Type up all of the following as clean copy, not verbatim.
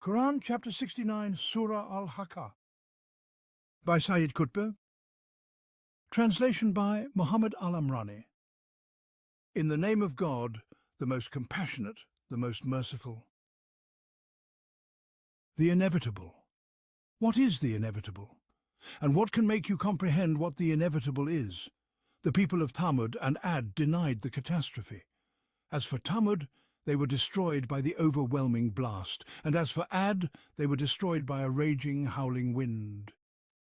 Quran chapter 69, Surah Al-Haqqah by Sayyid Qutb. Translation by Muhammad Al-Amrani. In the name of God, the most compassionate, the most merciful. The inevitable. What is the inevitable? And what can make you comprehend what the inevitable is? The people of Thamud and Ad denied the catastrophe. As for Thamud, they were destroyed by the overwhelming blast, and as for Ad, they were destroyed by a raging, howling wind.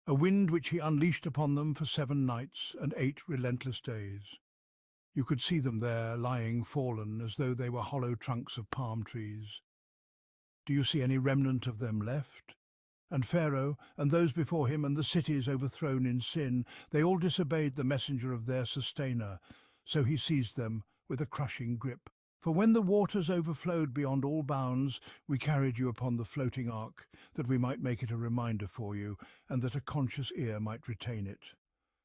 A wind which he unleashed upon them for 7 nights and 8 relentless days. You could see them there, lying fallen, as though they were hollow trunks of palm trees. Do you see any remnant of them left? And Pharaoh, and those before him, and the cities overthrown in sin, they all disobeyed the messenger of their sustainer, so he seized them with a crushing grip. For when the waters overflowed beyond all bounds, we carried you upon the floating ark, that we might make it a reminder for you, and that a conscious ear might retain it.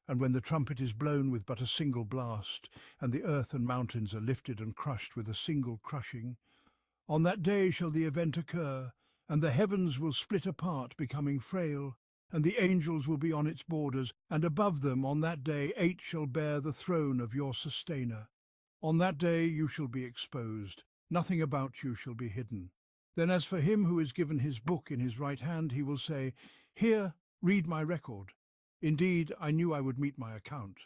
And when the trumpet is blown with but a single blast, and the earth and mountains are lifted and crushed with a single crushing, on that day shall the event occur, and the heavens will split apart, becoming frail, and the angels will be on its borders, and above them on that day 8 shall bear the throne of your sustainer. On that day you shall be exposed, nothing about you shall be hidden. Then as for him who is given his book in his right hand, he will say, Here, read my record. Indeed, I knew I would meet my account.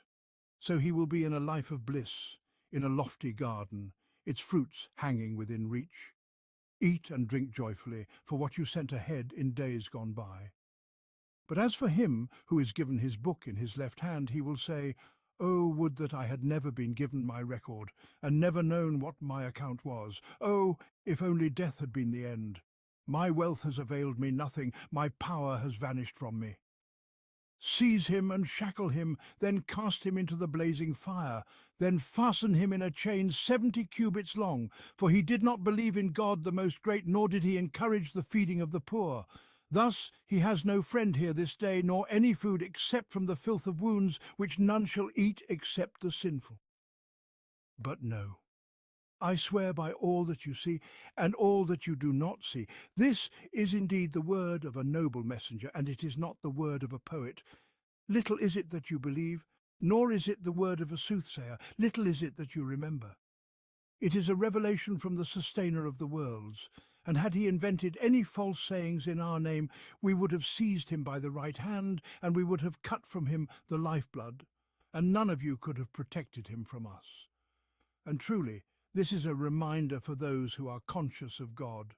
So he will be in a life of bliss, in a lofty garden, its fruits hanging within reach. Eat and drink joyfully for what you sent ahead in days gone by. But as for him who is given his book in his left hand, he will say, Oh, would that I had never been given my record, and never known what my account was. Oh, if only death had been the end. My wealth has availed me nothing, my power has vanished from me. Seize him and shackle him, then cast him into the blazing fire, then fasten him in a chain 70 cubits long, for he did not believe in God the Most Great, nor did he encourage the feeding of the poor. Thus he has no friend here this day, nor any food except from the filth of wounds, which none shall eat except the sinful. But no, I swear by all that you see, and all that you do not see. This is indeed the word of a noble messenger, and it is not the word of a poet. Little is it that you believe, nor is it the word of a soothsayer. Little is it that you remember. It is a revelation from the sustainer of the worlds, and had he invented any false sayings in our name, we would have seized him by the right hand, and we would have cut from him the lifeblood, and none of you could have protected him from us. And truly, this is a reminder for those who are conscious of God.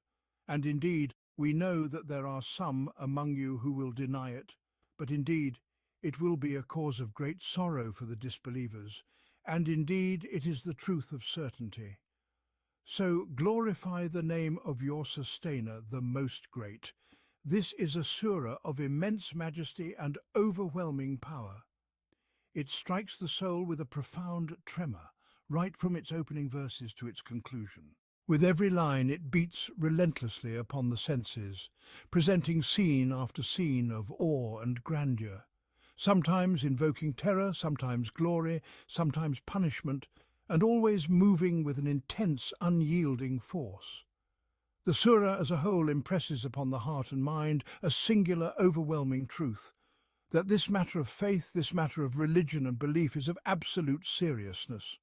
And indeed, we know that there are some among you who will deny it, but indeed, it will be a cause of great sorrow for the disbelievers, and indeed it is the truth of certainty. So glorify the name of your sustainer, the Most Great. This is a surah of immense majesty and overwhelming power. It strikes the soul with a profound tremor, right from its opening verses to its conclusion. With every line it beats relentlessly upon the senses, presenting scene after scene of awe and grandeur, sometimes invoking terror, sometimes glory, sometimes punishment, and always moving with an intense, unyielding force. The surah as a whole impresses upon the heart and mind a singular, overwhelming truth, that this matter of faith, this matter of religion and belief is of absolute seriousness.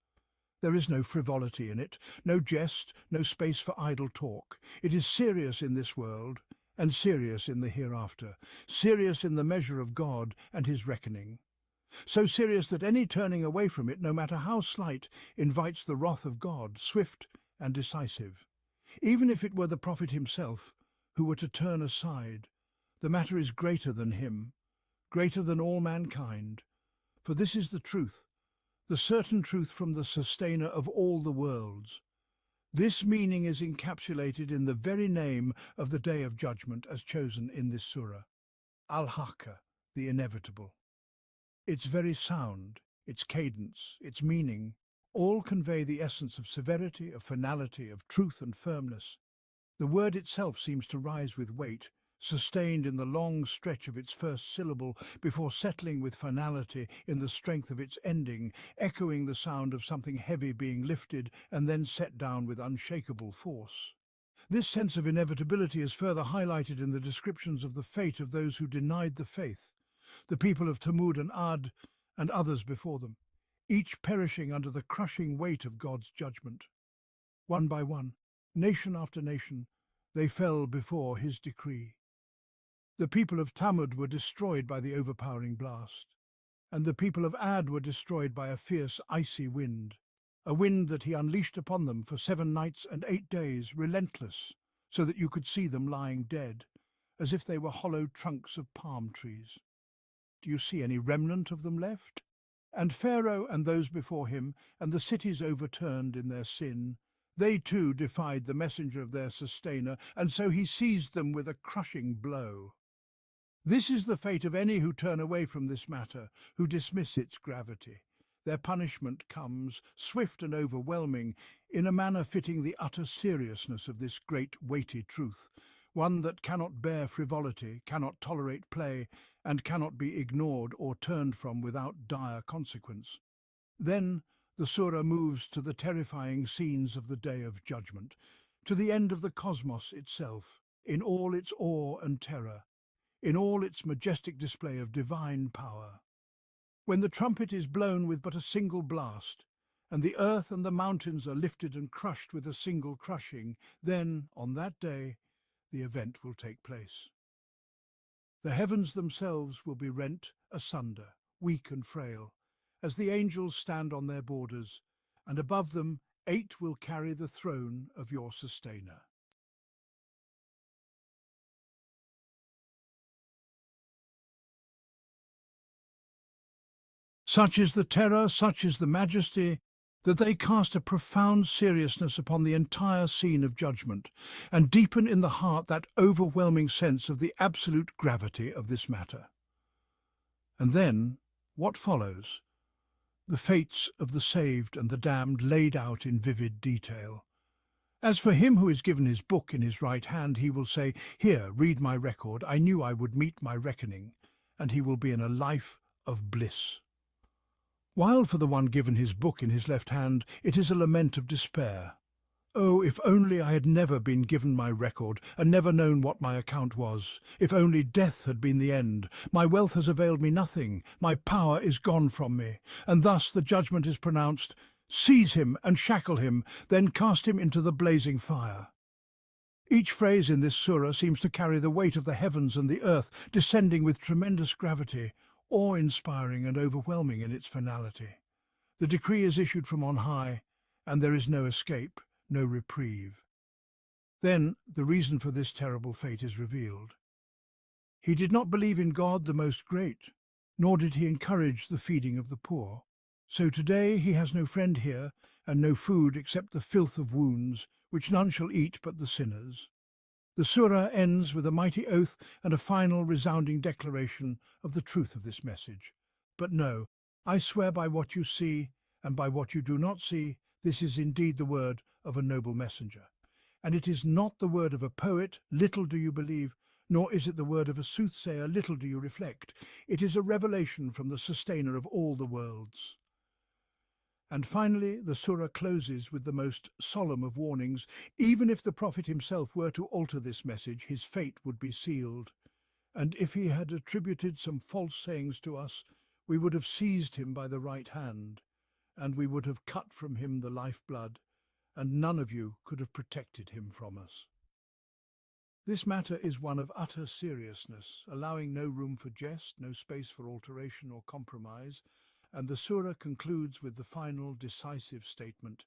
There is no frivolity in it, no jest, no space for idle talk. It is serious in this world, and serious in the hereafter, serious in the measure of God and his reckoning. So serious that any turning away from it, no matter how slight, invites the wrath of God, swift and decisive. Even if it were the Prophet himself who were to turn aside, the matter is greater than him, greater than all mankind. For this is the truth, the certain truth from the sustainer of all the worlds. This meaning is encapsulated in the very name of the Day of Judgment as chosen in this surah, Al-Haqqah, the inevitable. Its very sound, its cadence, its meaning, all convey the essence of severity, of finality, of truth and firmness. The word itself seems to rise with weight, sustained in the long stretch of its first syllable, before settling with finality in the strength of its ending, echoing the sound of something heavy being lifted and then set down with unshakable force. This sense of inevitability is further highlighted in the descriptions of the fate of those who denied the faith, the people of Thamud and Ad and others before them, each perishing under the crushing weight of God's judgment. One by one, nation after nation, they fell before his decree. The people of Thamud were destroyed by the overpowering blast, and the people of Ad were destroyed by a fierce, icy wind, a wind that he unleashed upon them for 7 nights and 8 days, relentless, so that you could see them lying dead, as if they were hollow trunks of palm trees. Do you see any remnant of them left? And Pharaoh and those before him, and the cities overturned in their sin, they too defied the messenger of their sustainer, and so he seized them with a crushing blow. This is the fate of any who turn away from this matter, who dismiss its gravity. Their punishment comes, swift and overwhelming, in a manner fitting the utter seriousness of this great weighty truth, one that cannot bear frivolity, cannot tolerate play, and cannot be ignored or turned from without dire consequence. Then the surah moves to the terrifying scenes of the Day of Judgment, to the end of the cosmos itself, in all its awe and terror, in all its majestic display of divine power. When the trumpet is blown with but a single blast, and the earth and the mountains are lifted and crushed with a single crushing, then, on that day, the event will take place. The heavens themselves will be rent asunder, weak and frail, as the angels stand on their borders, and above them 8 will carry the throne of your sustainer. Such is the terror, such is the majesty, that they cast a profound seriousness upon the entire scene of judgment, and deepen in the heart that overwhelming sense of the absolute gravity of this matter. And then, what follows? The fates of the saved and the damned laid out in vivid detail. As for him who is given his book in his right hand, he will say, "Here, read my record. I knew I would meet my reckoning," and he will be in a life of bliss. While for the one given his book in his left hand, it is a lament of despair. Oh, if only I had never been given my record, and never known what my account was. If only death had been the end. My wealth has availed me nothing. My power is gone from me. And thus the judgment is pronounced, "Seize him and shackle him, then cast him into the blazing fire." Each phrase in this surah seems to carry the weight of the heavens and the earth, descending with tremendous gravity, awe-inspiring and overwhelming in its finality. The decree is issued from on high, and there is no escape, no reprieve. Then the reason for this terrible fate is revealed. He did not believe in God the Most Great, nor did he encourage the feeding of the poor. So today he has no friend here, and no food except the filth of wounds, which none shall eat but the sinners. The surah ends with a mighty oath and a final resounding declaration of the truth of this message. But no, I swear by what you see and by what you do not see, this is indeed the word of a noble messenger. And it is not the word of a poet, little do you believe, nor is it the word of a soothsayer, little do you reflect. It is a revelation from the sustainer of all the worlds. And finally, the surah closes with the most solemn of warnings. Even if the Prophet himself were to alter this message, his fate would be sealed. And if he had attributed some false sayings to us, we would have seized him by the right hand, and we would have cut from him the lifeblood, and none of you could have protected him from us. This matter is one of utter seriousness, allowing no room for jest, no space for alteration or compromise, and the surah concludes with the final decisive statement,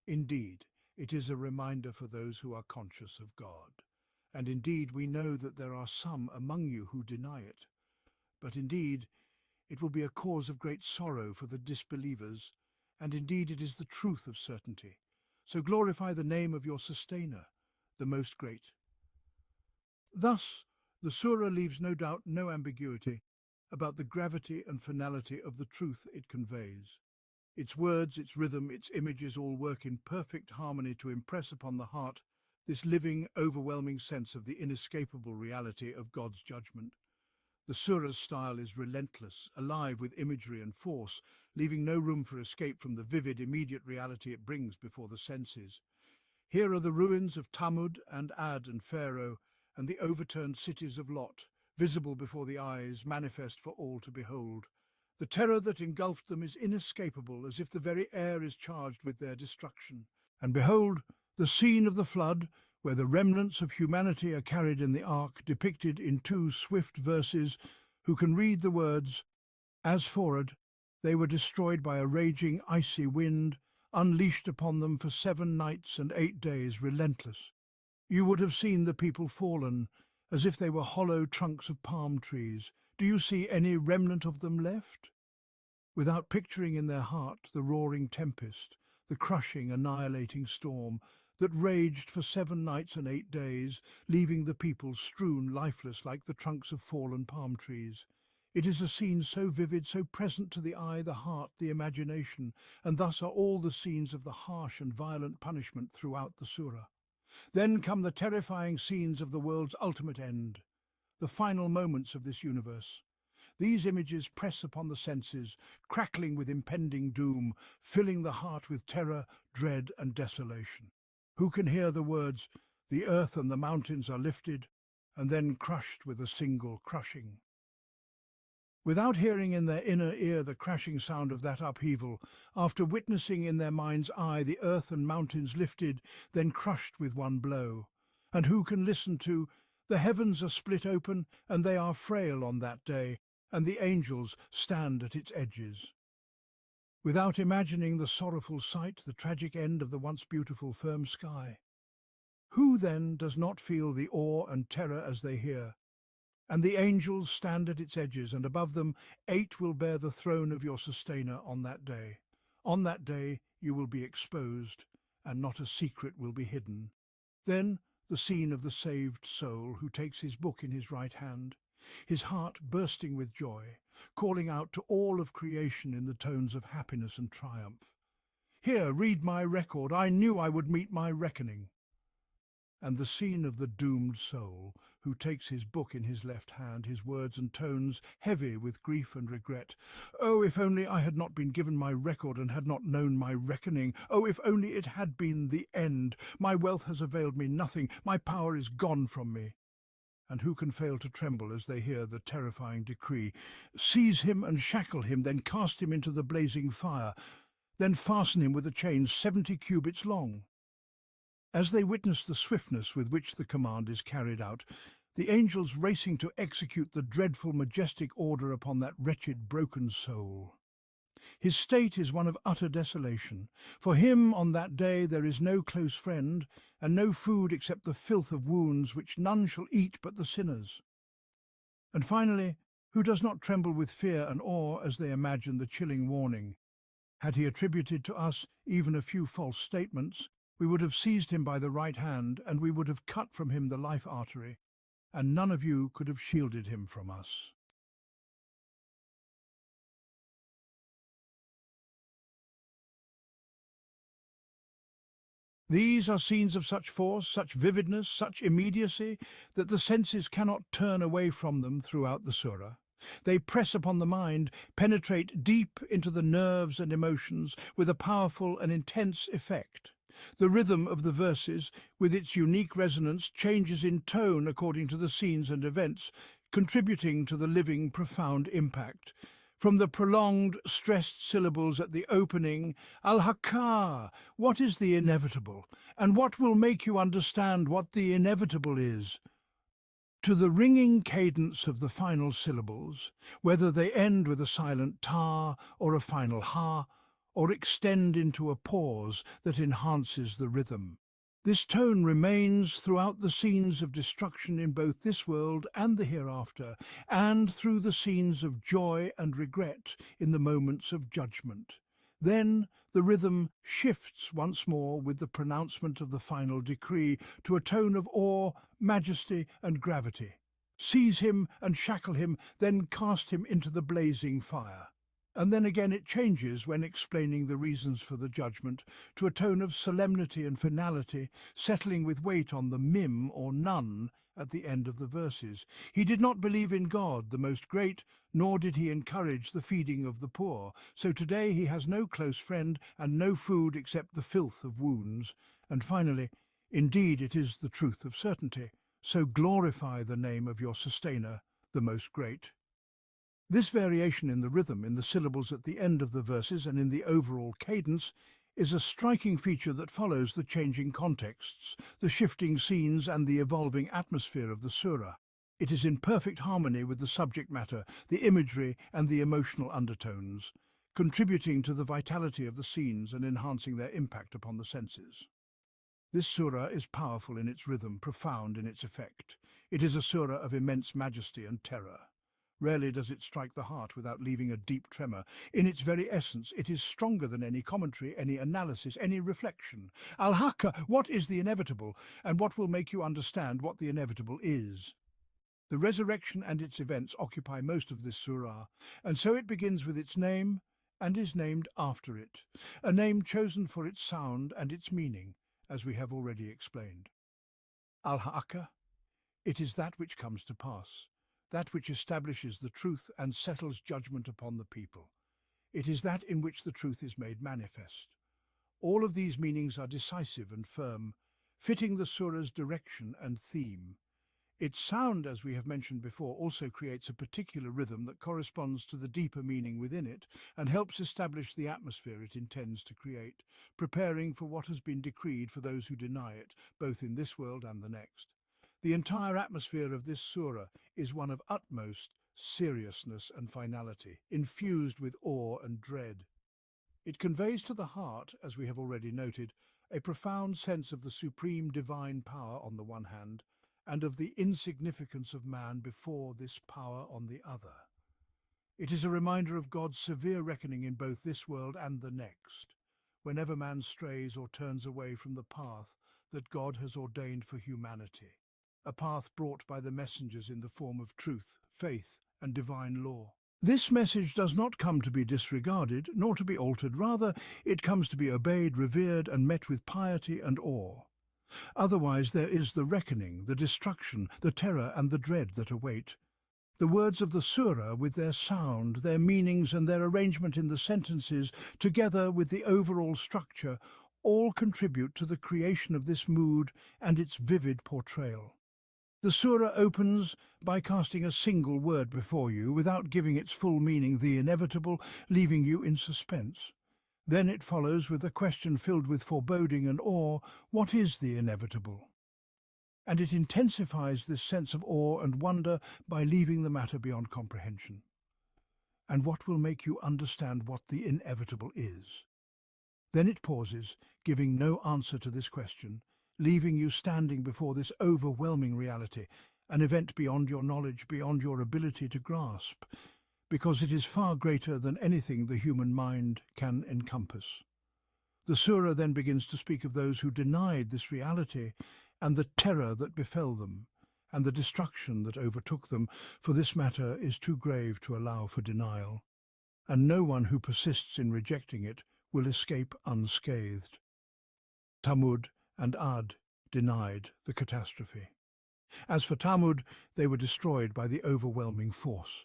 "Indeed, it is a reminder for those who are conscious of God. And indeed, we know that there are some among you who deny it. But indeed, it will be a cause of great sorrow for the disbelievers, and indeed it is the truth of certainty. So glorify the name of your sustainer, the Most Great." Thus, the surah leaves no doubt, no ambiguity about the gravity and finality of the truth it conveys. Its words, its rhythm, its images all work in perfect harmony to impress upon the heart this living, overwhelming sense of the inescapable reality of God's judgment. The surah's style is relentless, alive with imagery and force, leaving no room for escape from the vivid, immediate reality it brings before the senses. Here are the ruins of Thamud and Ad and Pharaoh, and the overturned cities of Lot, visible before the eyes, manifest for all to behold. The terror that engulfed them is inescapable, as if the very air is charged with their destruction. And behold, the scene of the flood, where the remnants of humanity are carried in the ark, depicted in two swift verses. Who can read the words, "As forward, they were destroyed by a raging icy wind, unleashed upon them for 7 nights and 8 days, relentless. You would have seen the people fallen, as if they were hollow trunks of palm trees. Do you see any remnant of them left?" Without picturing in their heart the roaring tempest, the crushing, annihilating storm that raged for 7 nights and 8 days, leaving the people strewn lifeless like the trunks of fallen palm trees. It is a scene so vivid, so present to the eye, the heart, the imagination, and thus are all the scenes of the harsh and violent punishment throughout the surah. Then come the terrifying scenes of the world's ultimate end, the final moments of this universe. These images press upon the senses, crackling with impending doom, filling the heart with terror, dread, and desolation. Who can hear the words, "The earth and the mountains are lifted," and then crushed with a single crushing? Without hearing in their inner ear the crashing sound of that upheaval, after witnessing in their mind's eye the earth and mountains lifted, then crushed with one blow. And who can listen to, "The heavens are split open, and they are frail on that day, and the angels stand at its edges." Without imagining the sorrowful sight, the tragic end of the once beautiful firm sky? Who, then, does not feel the awe and terror as they hear? "And the angels stand at its edges, and above them 8 will bear the throne of your sustainer on that day. On that day you will be exposed, and not a secret will be hidden." Then the scene of the saved soul who takes his book in his right hand, his heart bursting with joy, calling out to all of creation in the tones of happiness and triumph, "Here, read my record. I knew I would meet my reckoning." And the scene of the doomed soul, who takes his book in his left hand, his words and tones heavy with grief and regret. "Oh, if only I had not been given my record and had not known my reckoning! Oh, if only it had been the end! My wealth has availed me nothing, my power is gone from me." And who can fail to tremble as they hear the terrifying decree, "Seize him and shackle him, then cast him into the blazing fire, then fasten him with a chain 70 cubits long." As they witness the swiftness with which the command is carried out, the angels racing to execute the dreadful, majestic order upon that wretched, broken soul. His state is one of utter desolation. For him on that day there is no close friend, and no food except the filth of wounds which none shall eat but the sinners. And finally, who does not tremble with fear and awe as they imagine the chilling warning? Had he attributed to us even a few false statements, we would have seized him by the right hand, and we would have cut from him the life artery, and none of you could have shielded him from us. These are scenes of such force, such vividness, such immediacy, that the senses cannot turn away from them throughout the surah. They press upon the mind, penetrate deep into the nerves and emotions with a powerful and intense effect. The rhythm of the verses, with its unique resonance, changes in tone according to the scenes and events, contributing to the living, profound impact. From the prolonged, stressed syllables at the opening, Al-Haqqah, what is the inevitable, and what will make you understand what the inevitable is? To the ringing cadence of the final syllables, whether they end with a silent ta or a final ha, or extend into a pause that enhances the rhythm. This tone remains throughout the scenes of destruction in both this world and the hereafter, and through the scenes of joy and regret in the moments of judgment. Then the rhythm shifts once more with the pronouncement of the final decree to a tone of awe, majesty, and gravity. Seize him and shackle him, then cast him into the blazing fire. And then again it changes when explaining the reasons for the judgment to a tone of solemnity and finality, settling with weight on the mim or none at the end of the verses. He did not believe in God, the Most Great, nor did he encourage the feeding of the poor. So today he has no close friend and no food except the filth of wounds, And finally, indeed it is the truth of certainty, so glorify the name of your sustainer, the Most Great. This variation in the rhythm, in the syllables at the end of the verses and in the overall cadence is a striking feature that follows the changing contexts, the shifting scenes and the evolving atmosphere of the surah. It is in perfect harmony with the subject matter, the imagery and the emotional undertones, contributing to the vitality of the scenes and enhancing their impact upon the senses. This surah is powerful in its rhythm, profound in its effect. It is a surah of immense majesty and terror. Rarely does it strike the heart without leaving a deep tremor. In its very essence, it is stronger than any commentary, any analysis, any reflection. Al-Haqqah, what is the inevitable, and what will make you understand what the inevitable is? The resurrection and its events occupy most of this surah, and so it begins with its name and is named after it, a name chosen for its sound and its meaning, as we have already explained. Al-Haqqah, it is that which comes to pass, that which establishes the truth and settles judgment upon the people. It is that in which the truth is made manifest. All of these meanings are decisive and firm, fitting the surah's direction and theme. Its sound, as we have mentioned before, also creates a particular rhythm that corresponds to the deeper meaning within it and helps establish the atmosphere it intends to create, preparing for what has been decreed for those who deny it, both in this world and the next. The entire atmosphere of this surah is one of utmost seriousness and finality, infused with awe and dread. It conveys to the heart, as we have already noted, a profound sense of the supreme divine power on the one hand, and of the insignificance of man before this power on the other. It is a reminder of God's severe reckoning in both this world and the next, whenever man strays or turns away from the path that God has ordained for humanity, a path brought by the messengers in the form of truth, faith, and divine law. This message does not come to be disregarded, nor to be altered. Rather, it comes to be obeyed, revered, and met with piety and awe. Otherwise there is the reckoning, the destruction, the terror and the dread that await. The words of the surah, with their sound, their meanings and their arrangement in the sentences, together with the overall structure, all contribute to the creation of this mood and its vivid portrayal. The surah opens by casting a single word before you, without giving its full meaning, the inevitable, leaving you in suspense. Then it follows with a question filled with foreboding and awe: what is the inevitable? And it intensifies this sense of awe and wonder by leaving the matter beyond comprehension. And what will make you understand what the inevitable is? Then it pauses, giving no answer to this question, leaving you standing before this overwhelming reality, an event beyond your knowledge, beyond your ability to grasp, because it is far greater than anything the human mind can encompass. The surah then begins to speak of those who denied this reality and the terror that befell them, and the destruction that overtook them, for this matter is too grave to allow for denial, and no one who persists in rejecting it will escape unscathed. Thamud and Ad denied the catastrophe. As for Thamud, they were destroyed by the overwhelming force.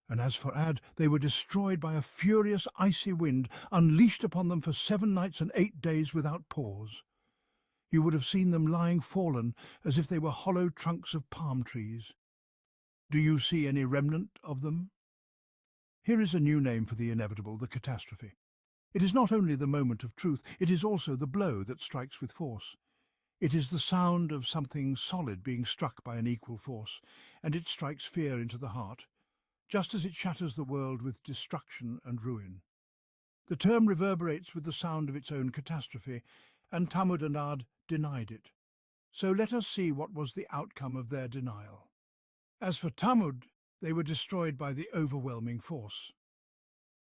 And as for Ad, they were destroyed by a furious icy wind unleashed upon them for 7 nights and 8 days without pause. You would have seen them lying fallen as if they were hollow trunks of palm trees. Do you see any remnant of them? Here is a new name for the inevitable, the catastrophe. It is not only the moment of truth, it is also the blow that strikes with force. It is the sound of something solid being struck by an equal force, and it strikes fear into the heart, just as it shatters the world with destruction and ruin. The term reverberates with the sound of its own catastrophe, and Thamud and Ad denied it. So let us see what was the outcome of their denial. As for Thamud, they were destroyed by the overwhelming force.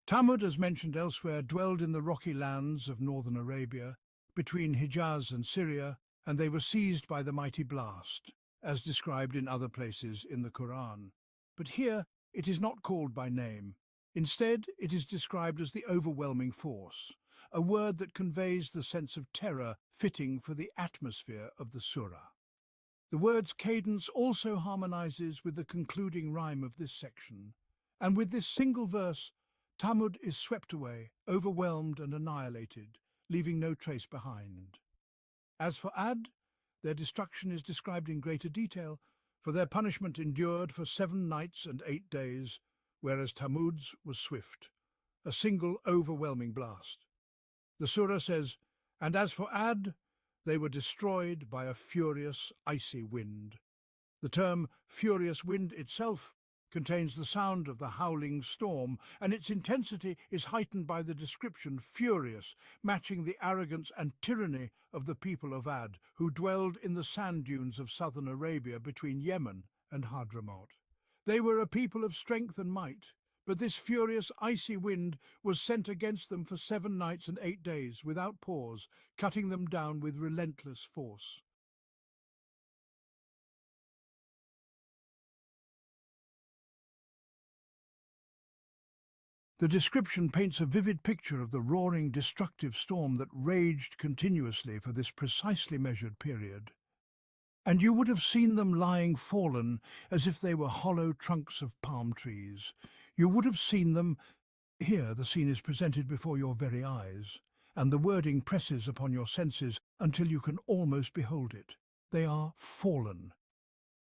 Thamud, as mentioned elsewhere, dwelled in the rocky lands of northern Arabia, between Hijaz and Syria, and they were seized by the mighty blast, as described in other places in the Qur'an. But here it is not called by name. Instead, it is described as the overwhelming force, a word that conveys the sense of terror fitting for the atmosphere of the surah. The word's cadence also harmonizes with the concluding rhyme of this section, and with this single verse, Thamud is swept away, overwhelmed and annihilated, leaving no trace behind. As for Ad, their destruction is described in greater detail, for their punishment endured for 7 nights and 8 days, whereas Thamud's was swift, a single overwhelming blast. The surah says, "And as for Ad, they were destroyed by a furious, icy wind." The term furious wind itself contains the sound of the howling storm, and its intensity is heightened by the description furious, matching the arrogance and tyranny of the people of Ad, who dwelled in the sand dunes of southern Arabia between Yemen and Hadramaut. They were a people of strength and might, but this furious, icy wind was sent against them for 7 nights and 8 days, without pause, cutting them down with relentless force. The description paints a vivid picture of the roaring, destructive storm that raged continuously for this precisely measured period. And you would have seen them lying fallen as if they were hollow trunks of palm trees. You would have seen them. Here the scene is presented before your very eyes, and the wording presses upon your senses until you can almost behold it. They are fallen,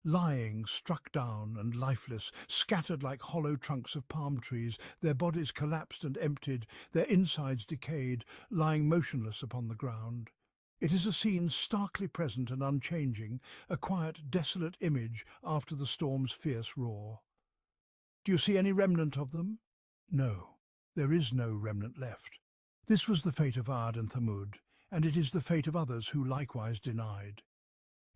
lying struck down and lifeless, scattered like hollow trunks of palm trees, their bodies collapsed and emptied, their insides decayed, lying motionless upon the ground. It is a scene starkly present and unchanging, a quiet, desolate image after the storm's fierce roar. Do you see any remnant of them? No, there is no remnant left. This was the fate of Ad and Thamud, and it is the fate of others who likewise denied.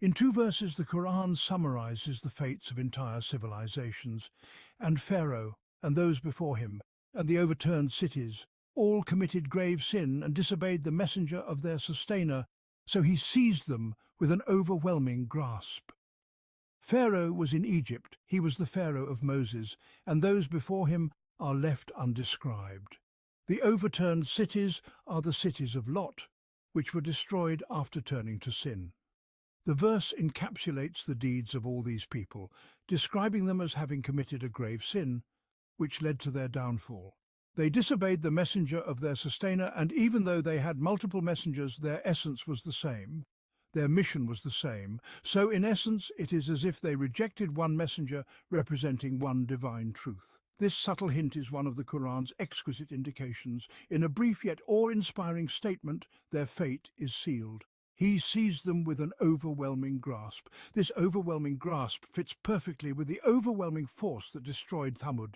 In 2 verses, the Qur'an summarizes the fates of entire civilizations, and Pharaoh, and those before him, and the overturned cities, all committed grave sin and disobeyed the messenger of their sustainer, so he seized them with an overwhelming grasp. Pharaoh was in Egypt, he was the Pharaoh of Moses, and those before him are left undescribed. The overturned cities are the cities of Lot, which were destroyed after turning to sin. The verse encapsulates the deeds of all these people, describing them as having committed a grave sin, which led to their downfall. They disobeyed the messenger of their sustainer, and even though they had multiple messengers, their essence was the same, their mission was the same. So in essence, it is as if they rejected one messenger representing one divine truth. This subtle hint is one of the Qur'an's exquisite indications. In a brief yet awe-inspiring statement, their fate is sealed. He seized them with an overwhelming grasp. This overwhelming grasp fits perfectly with the overwhelming force that destroyed Thamud,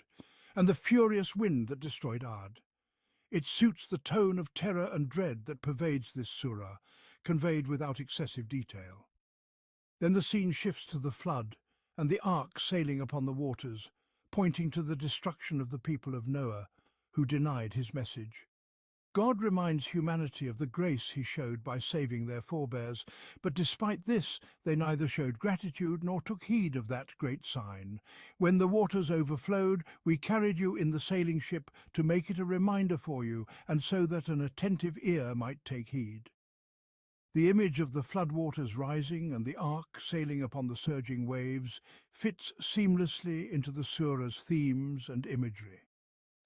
and the furious wind that destroyed Ad. It suits the tone of terror and dread that pervades this surah, conveyed without excessive detail. Then the scene shifts to the flood and the ark sailing upon the waters, pointing to the destruction of the people of Noah, who denied his message. God reminds humanity of the grace he showed by saving their forebears, but despite this, they neither showed gratitude nor took heed of that great sign. When the waters overflowed, we carried you in the sailing ship to make it a reminder for you, and so that an attentive ear might take heed. The image of the floodwaters rising and the ark sailing upon the surging waves fits seamlessly into the surah's themes and imagery.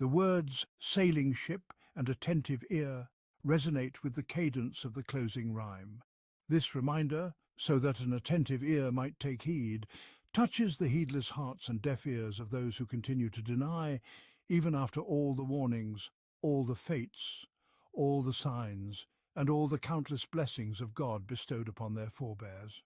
The words sailing ship and attentive ear resonate with the cadence of the closing rhyme. This reminder, so that an attentive ear might take heed, touches the heedless hearts and deaf ears of those who continue to deny, even after all the warnings, all the fates, all the signs, and all the countless blessings of God bestowed upon their forebears.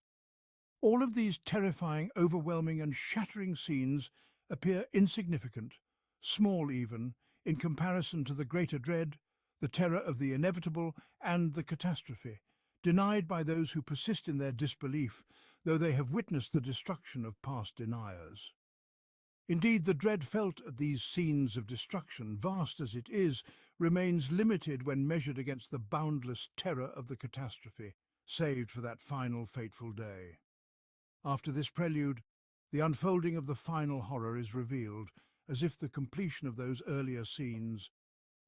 All of these terrifying, overwhelming, and shattering scenes appear insignificant, small even, in comparison to the greater dread, the terror of the inevitable, and the catastrophe, denied by those who persist in their disbelief, though they have witnessed the destruction of past deniers. Indeed, the dread felt at these scenes of destruction, vast as it is, remains limited when measured against the boundless terror of the catastrophe, saved for that final fateful day. After this prelude, the unfolding of the final horror is revealed, as if the completion of those earlier scenes.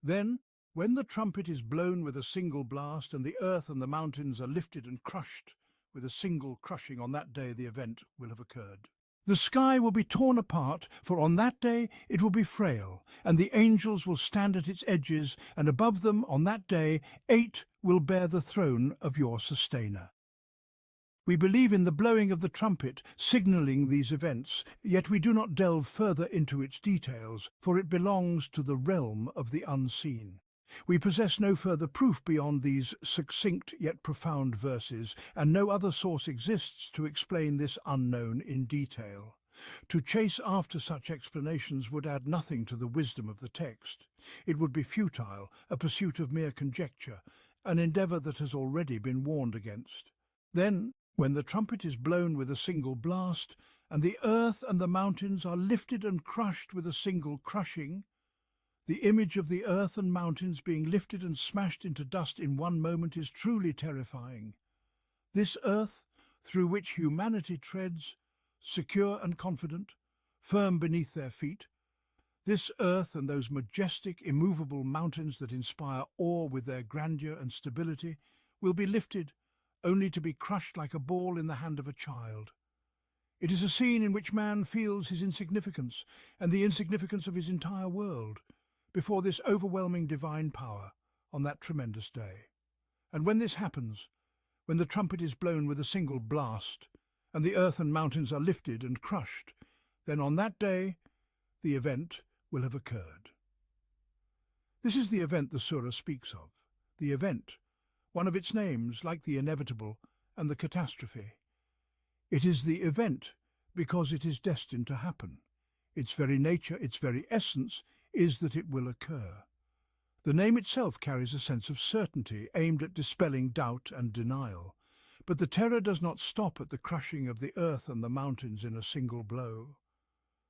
Then, when the trumpet is blown with a single blast and the earth and the mountains are lifted and crushed with a single crushing, on that day the event will have occurred. The sky will be torn apart, for on that day it will be frail, and the angels will stand at its edges, and above them on that day 8 will bear the throne of your sustainer. We believe in the blowing of the trumpet, signalling these events, yet we do not delve further into its details, for it belongs to the realm of the unseen. We possess no further proof beyond these succinct yet profound verses, and no other source exists to explain this unknown in detail. To chase after such explanations would add nothing to the wisdom of the text. It would be futile, a pursuit of mere conjecture, an endeavour that has already been warned against. Then, when the trumpet is blown with a single blast, and the earth and the mountains are lifted and crushed with a single crushing, the image of the earth and mountains being lifted and smashed into dust in one moment is truly terrifying. This earth, through which humanity treads, secure and confident, firm beneath their feet, this earth and those majestic, immovable mountains that inspire awe with their grandeur and stability, will be lifted, only to be crushed like a ball in the hand of a child. It is a scene in which man feels his insignificance and the insignificance of his entire world before this overwhelming divine power on that tremendous day. And when this happens, when the trumpet is blown with a single blast, and the earth and mountains are lifted and crushed, then on that day the event will have occurred. This is the event the Surah speaks of, the event, one of its names, like the inevitable and the catastrophe. It is the event because it is destined to happen. Its very nature, its very essence, is that it will occur. The name itself carries a sense of certainty aimed at dispelling doubt and denial. But the terror does not stop at the crushing of the earth and the mountains in a single blow.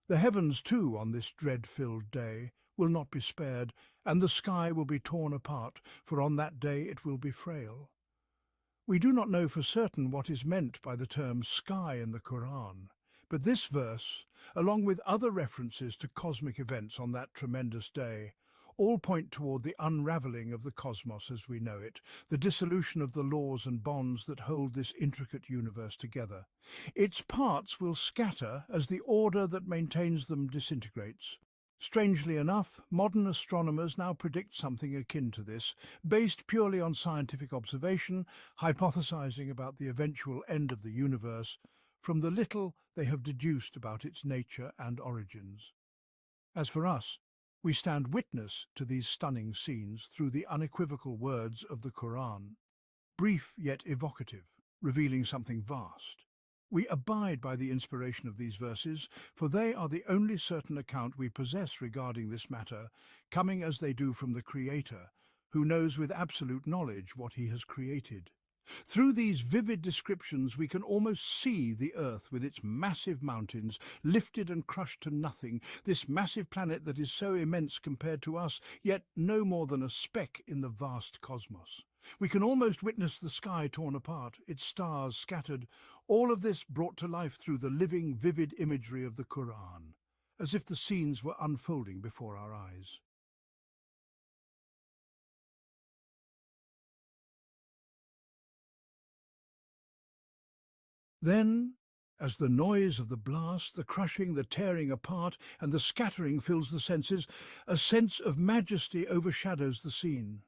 The heavens, too, on this dread-filled day, will not be spared, and the sky will be torn apart, for on that day it will be frail. We do not know for certain what is meant by the term sky in the Qur'an, but this verse, along with other references to cosmic events on that tremendous day, all point toward the unravelling of the cosmos as we know it, the dissolution of the laws and bonds that hold this intricate universe together. Its parts will scatter as the order that maintains them disintegrates. Strangely enough, modern astronomers now predict something akin to this, based purely on scientific observation, hypothesizing about the eventual end of the universe, from the little they have deduced about its nature and origins. As for us, we stand witness to these stunning scenes through the unequivocal words of the Qur'an, brief yet evocative, revealing something vast. We abide by the inspiration of these verses, for they are the only certain account we possess regarding this matter, coming as they do from the Creator, who knows with absolute knowledge what he has created. Through these vivid descriptions we can almost see the earth with its massive mountains lifted and crushed to nothing, this massive planet that is so immense compared to us, yet no more than a speck in the vast cosmos. We can almost witness the sky torn apart, its stars scattered, all of this brought to life through the living, vivid imagery of the Qur'an, as if the scenes were unfolding before our eyes. Then, as the noise of the blast, the crushing, the tearing apart, and the scattering fills the senses, a sense of majesty overshadows the scene.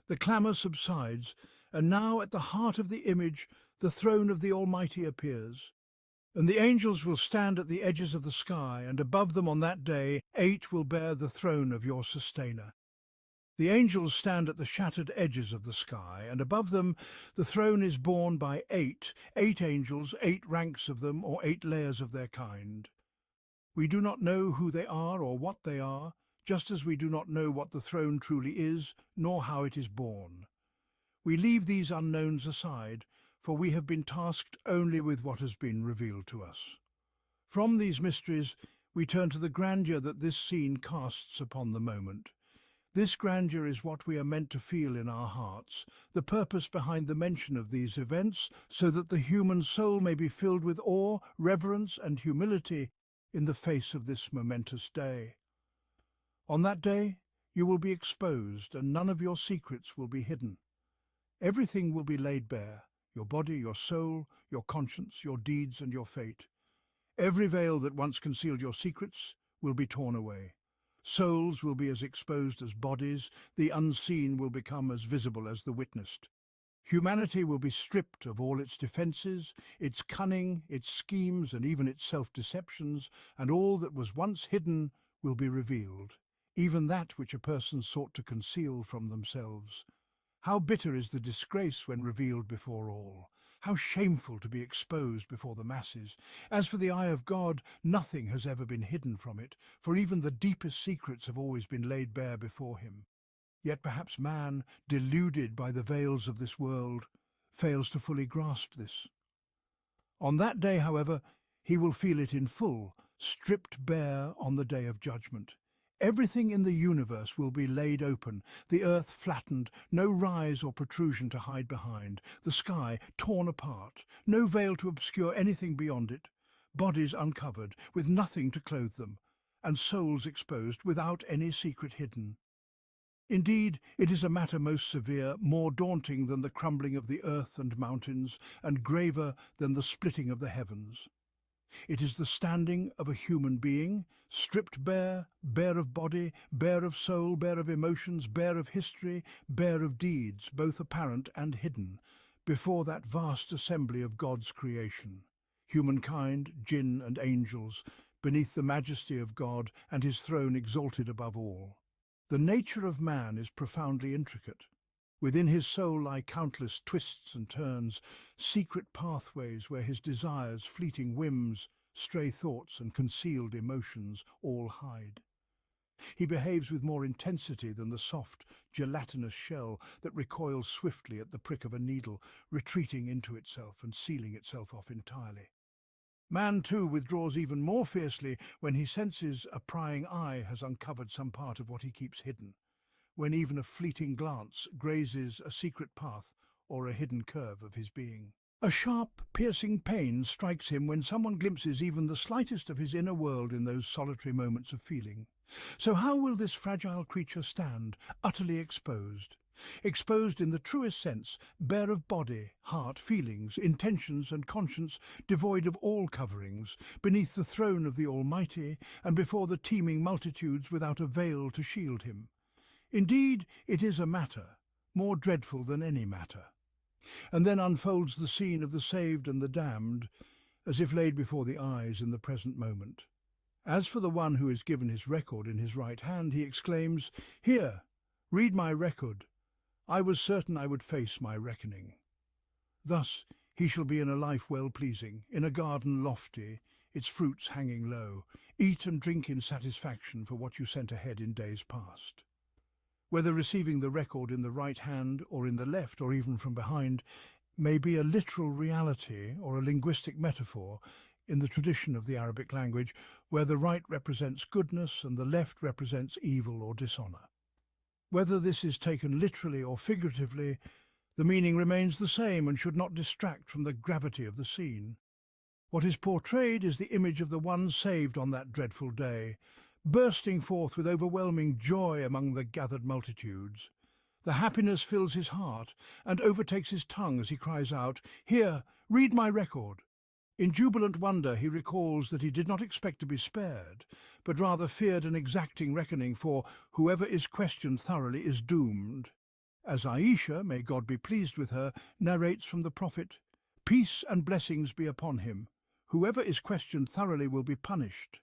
The clamour subsides, and now at the heart of the image, the throne of the Almighty appears. And the angels will stand at the edges of the sky, and above them on that day 8 will bear the throne of your sustainer. The angels stand at the shattered edges of the sky, and above them the throne is borne by 8 angels, 8 ranks of them, or 8 layers of their kind. We do not know who they are or what they are, just as we do not know what the throne truly is, nor how it is born. We leave these unknowns aside, for we have been tasked only with what has been revealed to us. From these mysteries we turn to the grandeur that this scene casts upon the moment. This grandeur is what we are meant to feel in our hearts, the purpose behind the mention of these events, so that the human soul may be filled with awe, reverence and humility in the face of this momentous day. On that day, you will be exposed, and none of your secrets will be hidden. Everything will be laid bare, your body, your soul, your conscience, your deeds and your fate. Every veil that once concealed your secrets will be torn away. Souls will be as exposed as bodies, the unseen will become as visible as the witnessed. Humanity will be stripped of all its defences, its cunning, its schemes, and even its self-deceptions, and all that was once hidden will be revealed, even that which a person sought to conceal from themselves. How bitter is the disgrace when revealed before all! How shameful to be exposed before the masses! As for the eye of God, nothing has ever been hidden from it, for even the deepest secrets have always been laid bare before him. Yet perhaps man, deluded by the veils of this world, fails to fully grasp this. On that day, however, he will feel it in full, stripped bare on the day of judgment. Everything in the universe will be laid open, the earth flattened, no rise or protrusion to hide behind, the sky torn apart, no veil to obscure anything beyond it, bodies uncovered, with nothing to clothe them, and souls exposed without any secret hidden. Indeed, it is a matter most severe, more daunting than the crumbling of the earth and mountains, and graver than the splitting of the heavens. It is the standing of a human being, stripped bare, bare of body, bare of soul, bare of emotions, bare of history, bare of deeds, both apparent and hidden, before that vast assembly of God's creation, humankind, jinn and angels, beneath the majesty of God and his throne exalted above all. The nature of man is profoundly intricate. Within his soul lie countless twists and turns, secret pathways where his desires, fleeting whims, stray thoughts and concealed emotions all hide. He behaves with more intensity than the soft, gelatinous shell that recoils swiftly at the prick of a needle, retreating into itself and sealing itself off entirely. Man, too, withdraws even more fiercely when he senses a prying eye has uncovered some part of what he keeps hidden, when even a fleeting glance grazes a secret path or a hidden curve of his being. A sharp, piercing pain strikes him when someone glimpses even the slightest of his inner world in those solitary moments of feeling. So how will this fragile creature stand, utterly exposed? Exposed in the truest sense, bare of body, heart, feelings, intentions and conscience, devoid of all coverings, beneath the throne of the Almighty, and before the teeming multitudes without a veil to shield him. Indeed, it is a matter, more dreadful than any matter. And then unfolds the scene of the saved and the damned, as if laid before the eyes in the present moment. As for the one who is given his record in his right hand, he exclaims, "Here, read my record. I was certain I would face my reckoning." Thus he shall be in a life well-pleasing, in a garden lofty, its fruits hanging low. Eat and drink in satisfaction for what you sent ahead in days past. Whether receiving the record in the right hand or in the left or even from behind may be a literal reality or a linguistic metaphor in the tradition of the Arabic language, where the right represents goodness and the left represents evil or dishonour. Whether this is taken literally or figuratively, the meaning remains the same and should not distract from the gravity of the scene. What is portrayed is the image of the one saved on that dreadful day, bursting forth with overwhelming joy among the gathered multitudes. The happiness fills his heart and overtakes his tongue as he cries out, "Here, read my record." In jubilant wonder he recalls that he did not expect to be spared, but rather feared an exacting reckoning, for whoever is questioned thoroughly is doomed. As Aisha, may God be pleased with her, narrates from the Prophet, "Peace and blessings be upon him. Whoever is questioned thoroughly will be punished."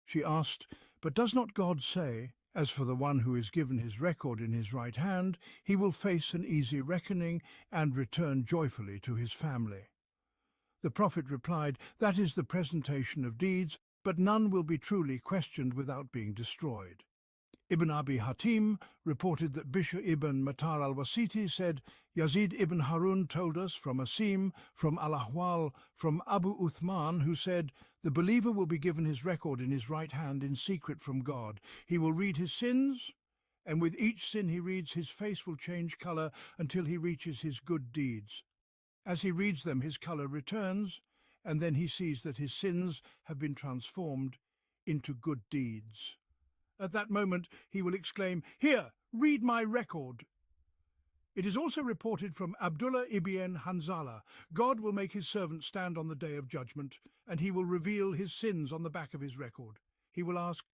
She asked, "But does not God say, as for the one who is given his record in his right hand, he will face an easy reckoning and return joyfully to his family?" The Prophet replied, "That is the presentation of deeds, but none will be truly questioned without being destroyed." Ibn Abi Hatim reported that Bishr ibn Matar al-Wasiti said, "Yazid ibn Harun told us from Asim, from Al-Ahwal, from Abu Uthman, who said, 'The believer will be given his record in his right hand in secret from God. He will read his sins, and with each sin he reads, his face will change colour until he reaches his good deeds. As he reads them, his colour returns, and then he sees that his sins have been transformed into good deeds. At that moment he will exclaim, 'Here, read my record.' It is also reported from Abdullah ibn Hanzala, God will make his servant stand on the day of judgment, and he will reveal his sins on the back of his record. He will ask,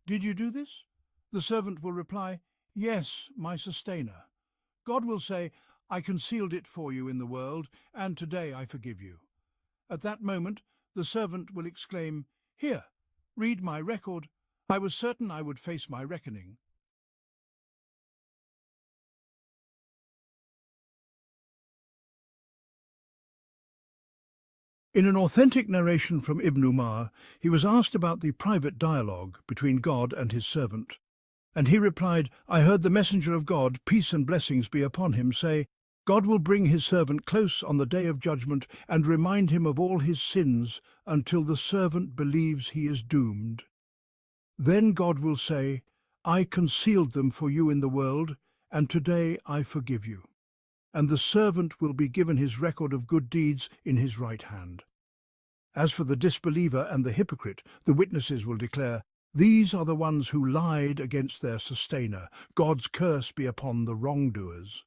"Did you do this?" The servant will reply, "Yes, my sustainer." God will say, "I concealed it for you in the world, and today I forgive you." At that moment, the servant will exclaim, "Here, read my record. I was certain I would face my reckoning." In an authentic narration from Ibn Umar, he was asked about the private dialogue between God and his servant, and he replied, "I heard the messenger of God, peace and blessings be upon him, say, God will bring his servant close on the day of judgment and remind him of all his sins until the servant believes he is doomed. Then God will say, I concealed them for you in the world, and today I forgive you. And the servant will be given his record of good deeds in his right hand. As for the disbeliever and the hypocrite, the witnesses will declare, these are the ones who lied against their sustainer. God's curse be upon the wrongdoers.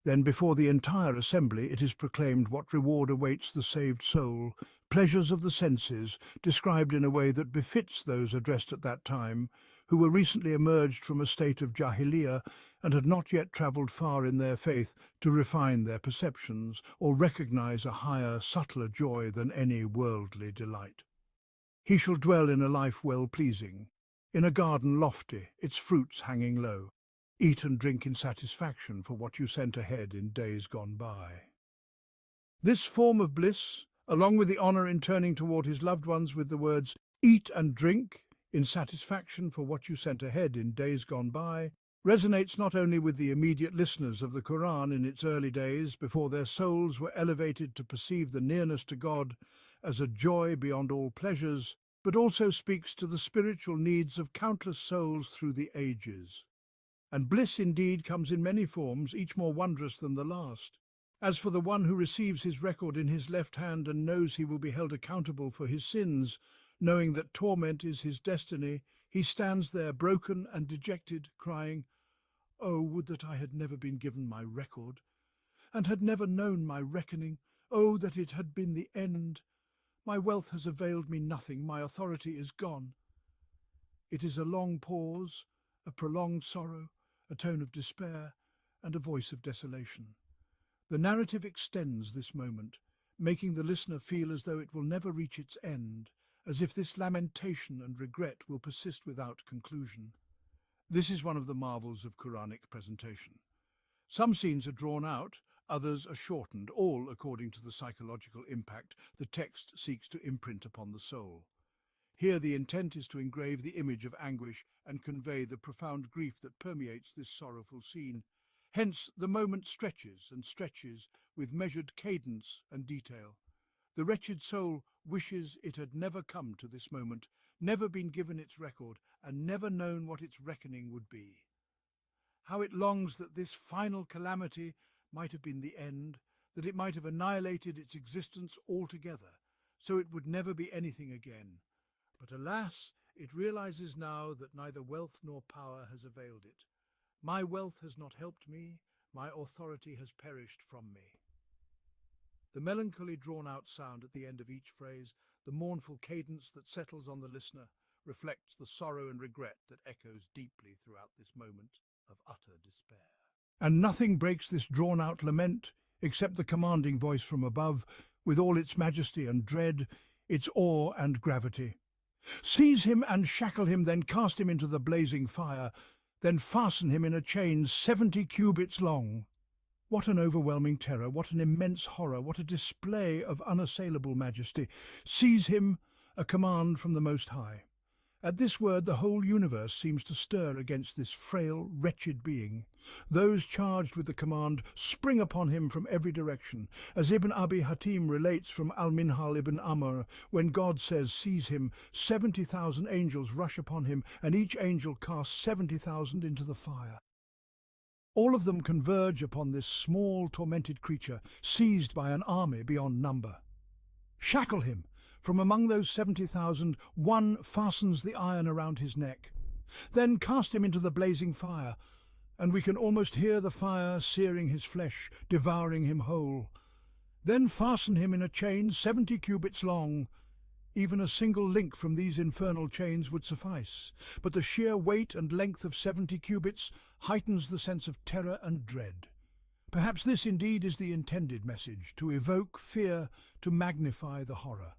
Then before the entire assembly it is proclaimed what reward awaits the saved soul, pleasures of the senses, described in a way that befits those addressed at that time, who were recently emerged from a state of jahiliyyah and had not yet travelled far in their faith to refine their perceptions or recognize a higher, subtler joy than any worldly delight. He shall dwell in a life well-pleasing, in a garden lofty, its fruits hanging low. Eat and drink in satisfaction for what you sent ahead in days gone by. This form of bliss, along with the honour in turning toward his loved ones with the words, eat and drink in satisfaction for what you sent ahead in days gone by, resonates not only with the immediate listeners of the Qur'an in its early days, before their souls were elevated to perceive the nearness to God as a joy beyond all pleasures, but also speaks to the spiritual needs of countless souls through the ages. And bliss indeed comes in many forms, each more wondrous than the last. As for the one who receives his record in his left hand and knows he will be held accountable for his sins, knowing that torment is his destiny, he stands there broken and dejected, crying, "Oh, would that I had never been given my record, and had never known my reckoning. Oh, that it had been the end. My wealth has availed me nothing, my authority is gone." It is a long pause, a prolonged sorrow, a tone of despair, and a voice of desolation. The narrative extends this moment, making the listener feel as though it will never reach its end, as if this lamentation and regret will persist without conclusion. This is one of the marvels of Quranic presentation. Some scenes are drawn out, others are shortened, all according to the psychological impact the text seeks to imprint upon the soul. Here the intent is to engrave the image of anguish and convey the profound grief that permeates this sorrowful scene. Hence the moment stretches and stretches with measured cadence and detail. The wretched soul wishes it had never come to this moment, never been given its record, and never known what its reckoning would be. How it longs that this final calamity might have been the end, that it might have annihilated its existence altogether, so it would never be anything again. But alas, it realizes now that neither wealth nor power has availed it. My wealth has not helped me, my authority has perished from me. The melancholy drawn-out sound at the end of each phrase, the mournful cadence that settles on the listener, reflects the sorrow and regret that echoes deeply throughout this moment of utter despair. And nothing breaks this drawn-out lament except the commanding voice from above, with all its majesty and dread, its awe and gravity. Seize him and shackle him, then cast him into the blazing fire, then fasten him in a chain 70 cubits long. What an overwhelming terror, what an immense horror, what a display of unassailable majesty. Seize him, a command from the Most High. At this word the whole universe seems to stir against this frail, wretched being. Those charged with the command spring upon him from every direction. As Ibn Abi Hatim relates from Al-Minhal ibn Amr, when God says, seize him, 70,000 angels rush upon him, and each angel casts 70,000 into the fire. All of them converge upon this small, tormented creature, seized by an army beyond number. Shackle him. From among those 70,000, one fastens the iron around his neck. Then cast him into the blazing fire. and we can almost hear the fire searing his flesh, devouring him whole. Then fasten him in a chain 70 cubits long. Even a single link from these infernal chains would suffice, but the sheer weight and length of 70 cubits heightens the sense of terror and dread. Perhaps this indeed is the intended message, to evoke fear, to magnify the horror.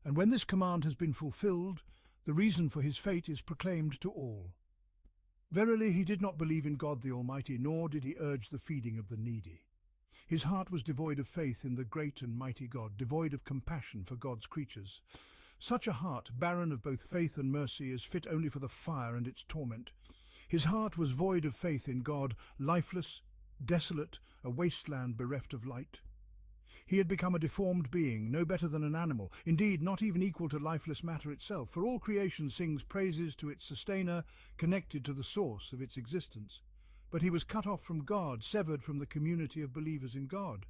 And when this command has been fulfilled, the reason for his fate is proclaimed to all. Verily he did not believe in God the Almighty, nor did he urge the feeding of the needy. His heart was devoid of faith in the great and mighty God, devoid of compassion for God's creatures. Such a heart, barren of both faith and mercy, is fit only for the fire and its torment. His heart was void of faith in God, lifeless, desolate, a wasteland bereft of light. He had become a deformed being, no better than an animal, indeed not even equal to lifeless matter itself, for all creation sings praises to its sustainer, connected to the source of its existence. But he was cut off from God, severed from the community of believers in God.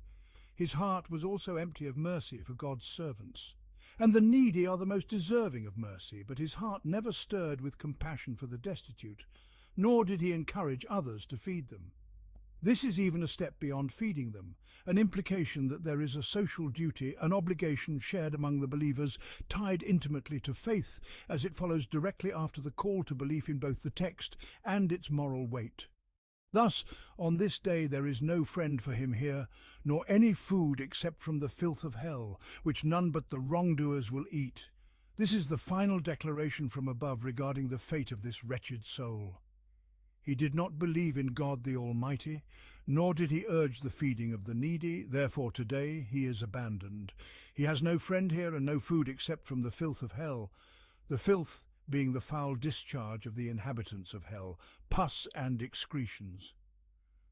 His heart was also empty of mercy for God's servants. And the needy are the most deserving of mercy, but his heart never stirred with compassion for the destitute, nor did he encourage others to feed them. This is even a step beyond feeding them, an implication that there is a social duty, an obligation shared among the believers, tied intimately to faith, as it follows directly after the call to belief in both the text and its moral weight. Thus, on this day there is no friend for him here, nor any food except from the filth of hell, which none but the wrongdoers will eat. This is the final declaration from above regarding the fate of this wretched soul. He did not believe in God the Almighty, nor did he urge the feeding of the needy, therefore today he is abandoned. He has no friend here and no food except from the filth of hell, the filth being the foul discharge of the inhabitants of hell, pus and excretions.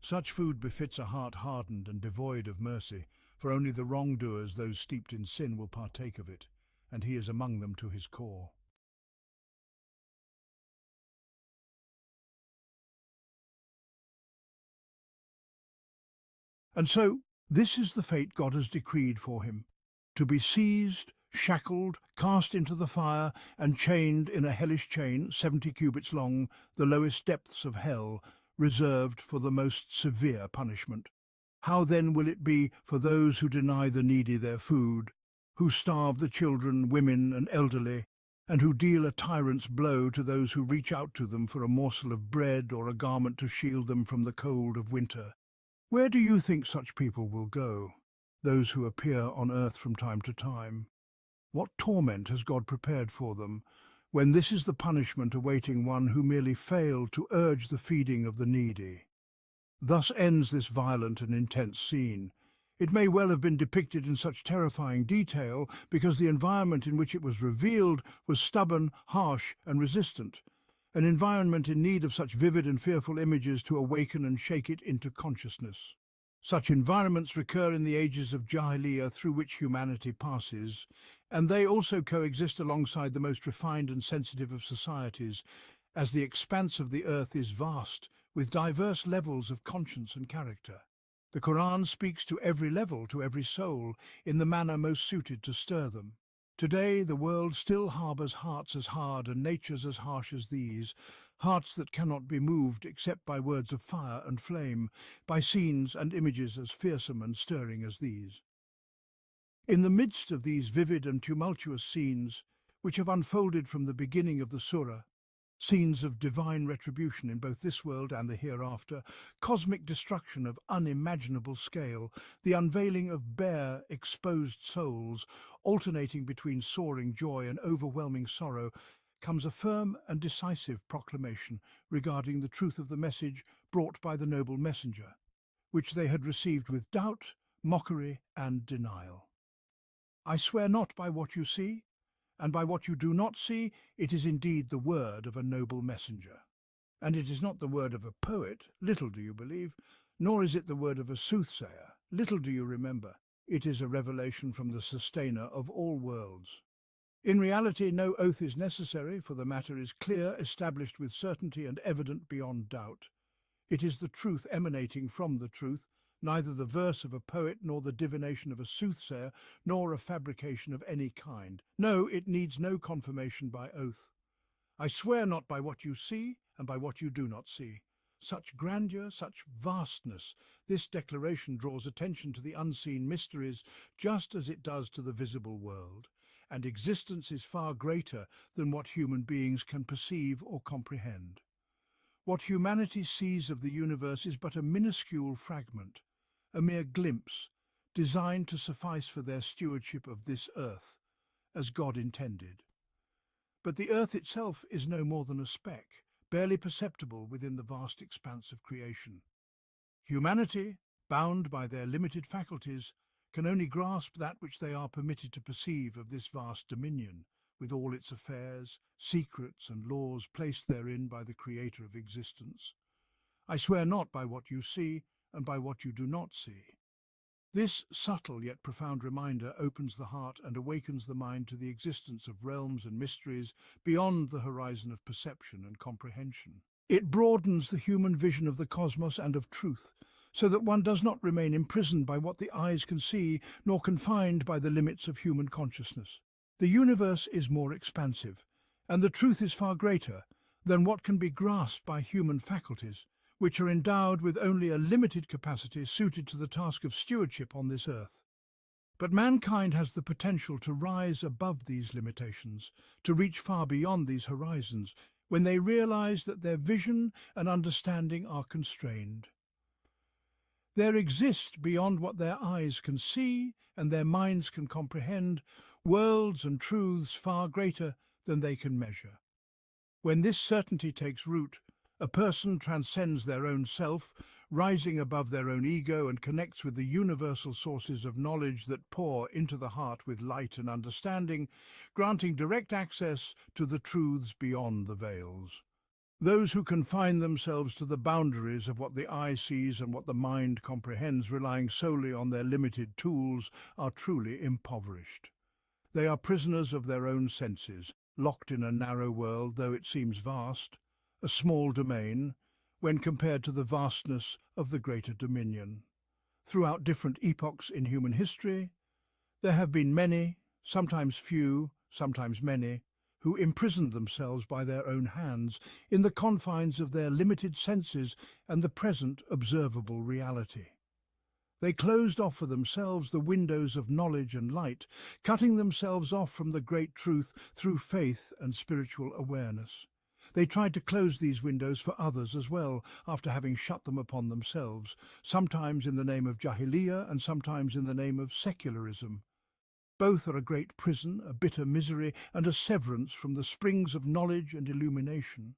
Such food befits a heart hardened and devoid of mercy, for only the wrongdoers, those steeped in sin, will partake of it, and he is among them to his core. And so, this is the fate God has decreed for him, to be seized, shackled, cast into the fire, and chained in a hellish chain 70 cubits long, the lowest depths of hell, reserved for the most severe punishment. How then will it be for those who deny the needy their food, who starve the children, women, and elderly, and who deal a tyrant's blow to those who reach out to them for a morsel of bread or a garment to shield them from the cold of winter? Where do you think such people will go, those who appear on earth from time to time? What torment has God prepared for them, when this is the punishment awaiting one who merely failed to urge the feeding of the needy? Thus ends this violent and intense scene. It may well have been depicted in such terrifying detail because the environment in which it was revealed was stubborn, harsh, and resistant, an environment in need of such vivid and fearful images to awaken and shake it into consciousness. Such environments recur in the ages of Jahiliyyah through which humanity passes, and they also coexist alongside the most refined and sensitive of societies, as the expanse of the earth is vast, with diverse levels of conscience and character. The Qur'an speaks to every level, to every soul, in the manner most suited to stir them. Today the world still harbours hearts as hard and natures as harsh as these, hearts that cannot be moved except by words of fire and flame, by scenes and images as fearsome and stirring as these. In the midst of these vivid and tumultuous scenes, which have unfolded from the beginning of the Surah, scenes of divine retribution in both this world and the hereafter, cosmic destruction of unimaginable scale, the unveiling of bare, exposed souls, alternating between soaring joy and overwhelming sorrow, comes a firm and decisive proclamation regarding the truth of the message brought by the noble messenger, which they had received with doubt, mockery, and denial. I swear not by what you see, and by what you do not see, it is indeed the word of a noble messenger. And it is not the word of a poet, little do you believe, nor is it the word of a soothsayer, little do you remember. It is a revelation from the sustainer of all worlds. In reality, no oath is necessary, for the matter is clear, established with certainty, and evident beyond doubt. It is the truth emanating from the truth, neither the verse of a poet, nor the divination of a soothsayer, nor a fabrication of any kind. No, it needs no confirmation by oath. I swear not by what you see, and by what you do not see. Such grandeur, such vastness. This declaration draws attention to the unseen mysteries just as it does to the visible world, and existence is far greater than what human beings can perceive or comprehend. What humanity sees of the universe is but a minuscule fragment, a mere glimpse, designed to suffice for their stewardship of this earth, as God intended. But the earth itself is no more than a speck, barely perceptible within the vast expanse of creation. Humanity, bound by their limited faculties, can only grasp that which they are permitted to perceive of this vast dominion, with all its affairs, secrets and laws placed therein by the Creator of existence. I swear not by what you see and by what you do not see. This subtle yet profound reminder opens the heart and awakens the mind to the existence of realms and mysteries beyond the horizon of perception and comprehension. It broadens the human vision of the cosmos and of truth, so that one does not remain imprisoned by what the eyes can see, nor confined by the limits of human consciousness. The universe is more expansive, and the truth is far greater than what can be grasped by human faculties, which are endowed with only a limited capacity suited to the task of stewardship on this earth. But mankind has the potential to rise above these limitations, to reach far beyond these horizons, when they realize that their vision and understanding are constrained. There exist, beyond what their eyes can see and their minds can comprehend, worlds and truths far greater than they can measure. When this certainty takes root, a person transcends their own self, rising above their own ego, and connects with the universal sources of knowledge that pour into the heart with light and understanding, granting direct access to the truths beyond the veils. Those who confine themselves to the boundaries of what the eye sees and what the mind comprehends, relying solely on their limited tools, are truly impoverished. They are prisoners of their own senses, locked in a narrow world, though it seems vast, a small domain, when compared to the vastness of the greater dominion. Throughout different epochs in human history, there have been many, sometimes few, sometimes many, who imprisoned themselves by their own hands in the confines of their limited senses and the present observable reality. They closed off for themselves the windows of knowledge and light, cutting themselves off from the great truth through faith and spiritual awareness. They tried to close these windows for others as well, after having shut them upon themselves, sometimes in the name of Jahiliyyah and sometimes in the name of secularism. Both are a great prison, a bitter misery, and a severance from the springs of knowledge and illumination.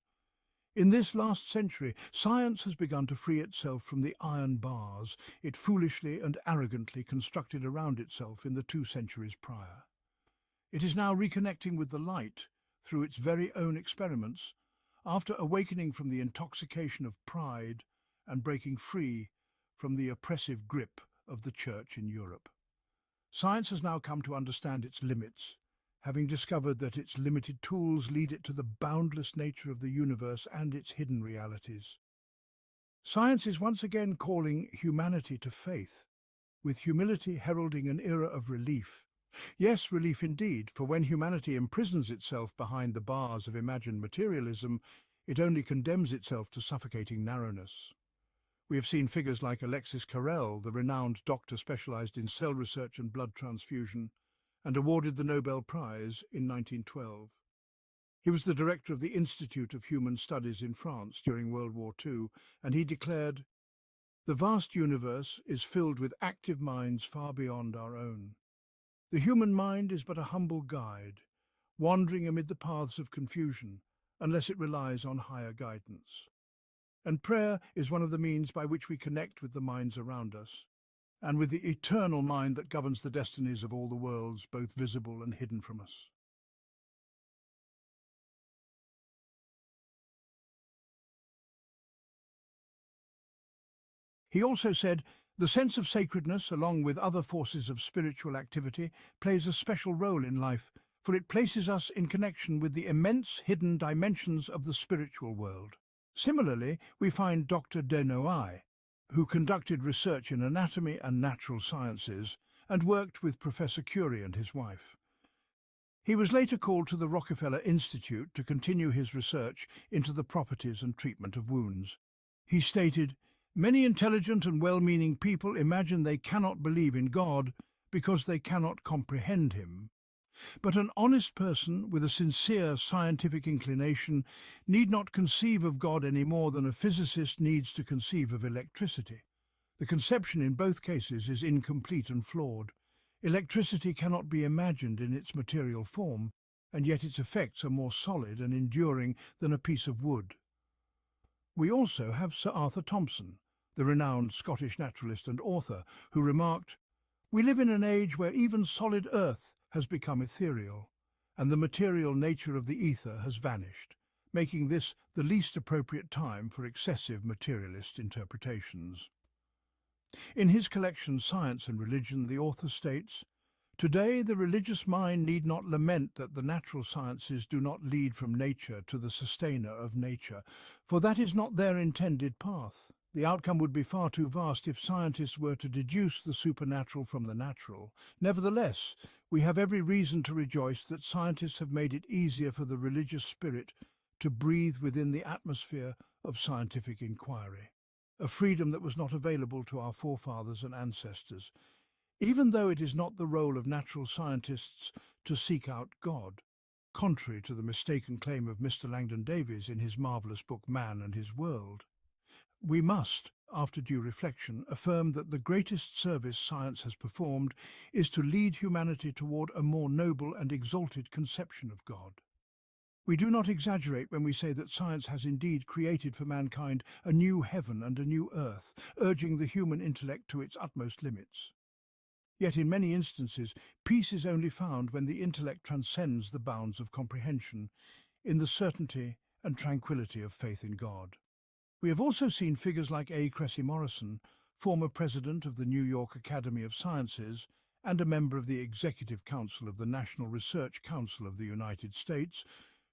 In this last century, science has begun to free itself from the iron bars it foolishly and arrogantly constructed around itself in the 2 centuries prior. It is now reconnecting with the light through its very own experiments, after awakening from the intoxication of pride and breaking free from the oppressive grip of the Church in Europe. Science has now come to understand its limits, having discovered that its limited tools lead it to the boundless nature of the universe and its hidden realities. Science is once again calling humanity to faith, with humility heralding an era of relief. Yes, relief indeed, for when humanity imprisons itself behind the bars of imagined materialism, it only condemns itself to suffocating narrowness. We have seen figures like Alexis Carrel, the renowned doctor specialized in cell research and blood transfusion, and awarded the Nobel Prize in 1912. He was the director of the Institute of Human Studies in France during World War II, and he declared, "The vast universe is filled with active minds far beyond our own. The human mind is but a humble guide, wandering amid the paths of confusion, unless it relies on higher guidance. And prayer is one of the means by which we connect with the minds around us, and with the eternal mind that governs the destinies of all the worlds, both visible and hidden from us." He also said, "The sense of sacredness, along with other forces of spiritual activity, plays a special role in life, for it places us in connection with the immense hidden dimensions of the spiritual world." Similarly, we find Dr. Denouai, who conducted research in anatomy and natural sciences and worked with Professor Curie and his wife. He was later called to the Rockefeller Institute to continue his research into the properties and treatment of wounds. He stated, "Many intelligent and well-meaning people imagine they cannot believe in God because they cannot comprehend him. But an honest person with a sincere scientific inclination need not conceive of God any more than a physicist needs to conceive of electricity. The conception in both cases is incomplete and flawed. Electricity cannot be imagined in its material form, and yet its effects are more solid and enduring than a piece of wood." We also have Sir Arthur Thomson, the renowned Scottish naturalist and author, who remarked, "We live in an age where even solid earth has become ethereal, and the material nature of the ether has vanished, making this the least appropriate time for excessive materialist interpretations." In his collection Science and Religion, the author states, "Today the religious mind need not lament that the natural sciences do not lead from nature to the sustainer of nature, for that is not their intended path. The outcome would be far too vast if scientists were to deduce the supernatural from the natural. Nevertheless, we have every reason to rejoice that scientists have made it easier for the religious spirit to breathe within the atmosphere of scientific inquiry, a freedom that was not available to our forefathers and ancestors. Even though it is not the role of natural scientists to seek out God, contrary to the mistaken claim of Mr. Langdon Davies in his marvellous book Man and His World, we must, after due reflection, affirm that the greatest service science has performed is to lead humanity toward a more noble and exalted conception of God. We do not exaggerate when we say that science has indeed created for mankind a new heaven and a new earth, urging the human intellect to its utmost limits. Yet in many instances, peace is only found when the intellect transcends the bounds of comprehension, in the certainty and tranquility of faith in God. We have also seen figures like A. Cressy Morrison, former president of the New York Academy of Sciences and a member of the Executive Council of the National Research Council of the United States,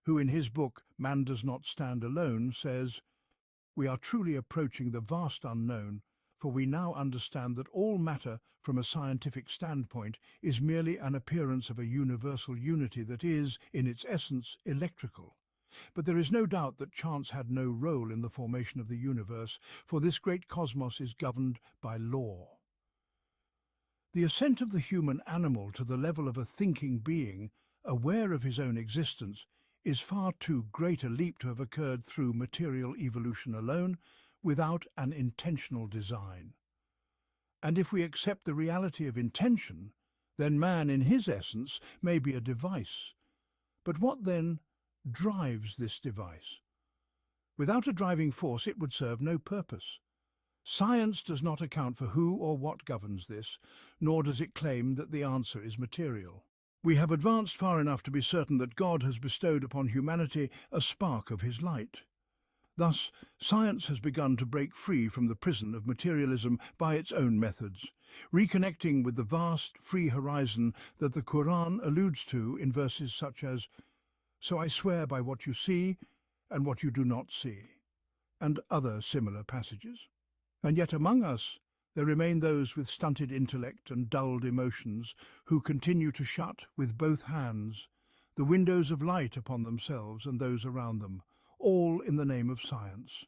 who in his book Man Does Not Stand Alone says, "We are truly approaching the vast unknown, for we now understand that all matter from a scientific standpoint is merely an appearance of a universal unity that is, in its essence, electrical. But there is no doubt that chance had no role in the formation of the universe, for this great cosmos is governed by law." The ascent of the human animal to the level of a thinking being, aware of his own existence, is far too great a leap to have occurred through material evolution alone, without an intentional design. And if we accept the reality of intention, then man in his essence may be a device. But what then drives this device? Without a driving force, it would serve no purpose. Science does not account for who or what governs this, nor does it claim that the answer is material. We have advanced far enough to be certain that God has bestowed upon humanity a spark of his light. Thus, science has begun to break free from the prison of materialism by its own methods, reconnecting with the vast, free horizon that the Qur'an alludes to in verses such as, "So I swear by what you see and what you do not see," and other similar passages. And yet among us there remain those with stunted intellect and dulled emotions who continue to shut, with both hands, the windows of light upon themselves and those around them, all in the name of science.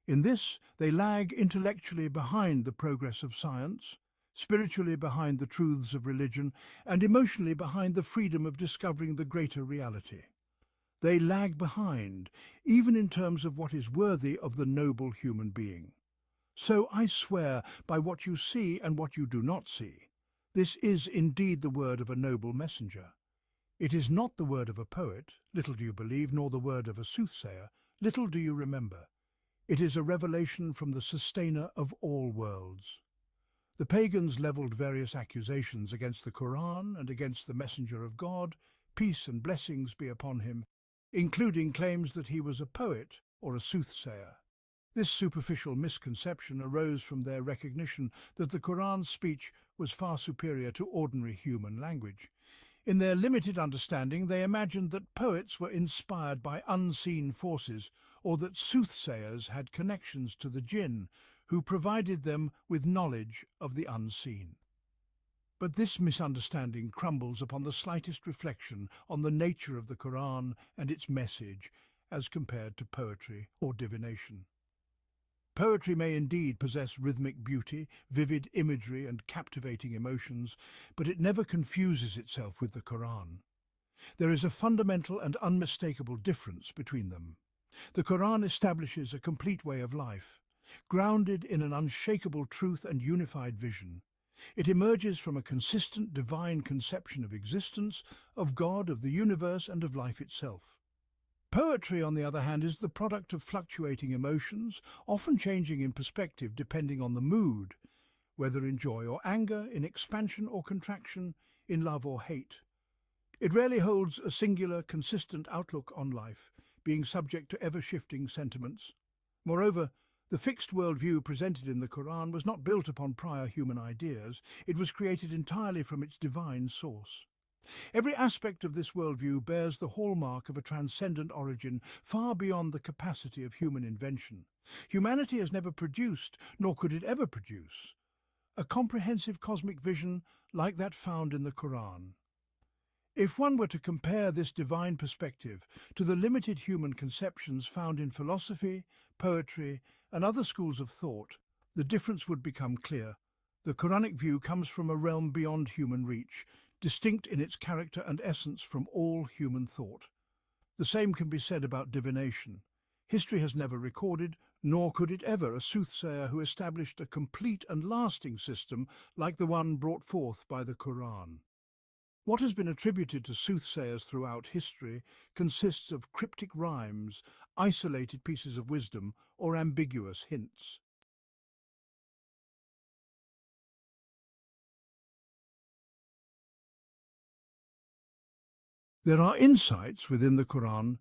In this, they lag intellectually behind the progress of science, spiritually behind the truths of religion, and emotionally behind the freedom of discovering the greater reality. They lag behind, even in terms of what is worthy of the noble human being. So I swear by what you see and what you do not see. This is indeed the word of a noble messenger. It is not the word of a poet, little do you believe, nor the word of a soothsayer, little do you remember. It is a revelation from the sustainer of all worlds. The pagans levelled various accusations against the Qur'an and against the messenger of God, peace and blessings be upon him, including claims that he was a poet or a soothsayer. This superficial misconception arose from their recognition that the Qur'an's speech was far superior to ordinary human language. In their limited understanding, they imagined that poets were inspired by unseen forces, or that soothsayers had connections to the jinn, who provided them with knowledge of the unseen. But this misunderstanding crumbles upon the slightest reflection on the nature of the Qur'an and its message as compared to poetry or divination. Poetry may indeed possess rhythmic beauty, vivid imagery, and captivating emotions, but it never confuses itself with the Qur'an. There is a fundamental and unmistakable difference between them. The Qur'an establishes a complete way of life, grounded in an unshakable truth and unified vision. It emerges from a consistent divine conception of existence, of God, of the universe, and of life itself. Poetry, on the other hand, is the product of fluctuating emotions, often changing in perspective depending on the mood, whether in joy or anger, in expansion or contraction, in love or hate. It rarely holds a singular, consistent outlook on life, being subject to ever-shifting sentiments. Moreover, the fixed worldview presented in the Quran was not built upon prior human ideas, it was created entirely from its divine source. Every aspect of this worldview bears the hallmark of a transcendent origin far beyond the capacity of human invention. Humanity has never produced, nor could it ever produce, a comprehensive cosmic vision like that found in the Quran. If one were to compare this divine perspective to the limited human conceptions found in philosophy, poetry, and other schools of thought, the difference would become clear. The Quranic view comes from a realm beyond human reach, distinct in its character and essence from all human thought. The same can be said about divination. History has never recorded, nor could it ever, a soothsayer who established a complete and lasting system like the one brought forth by the Quran. What has been attributed to soothsayers throughout history consists of cryptic rhymes, isolated pieces of wisdom, or ambiguous hints. There are insights within the Quran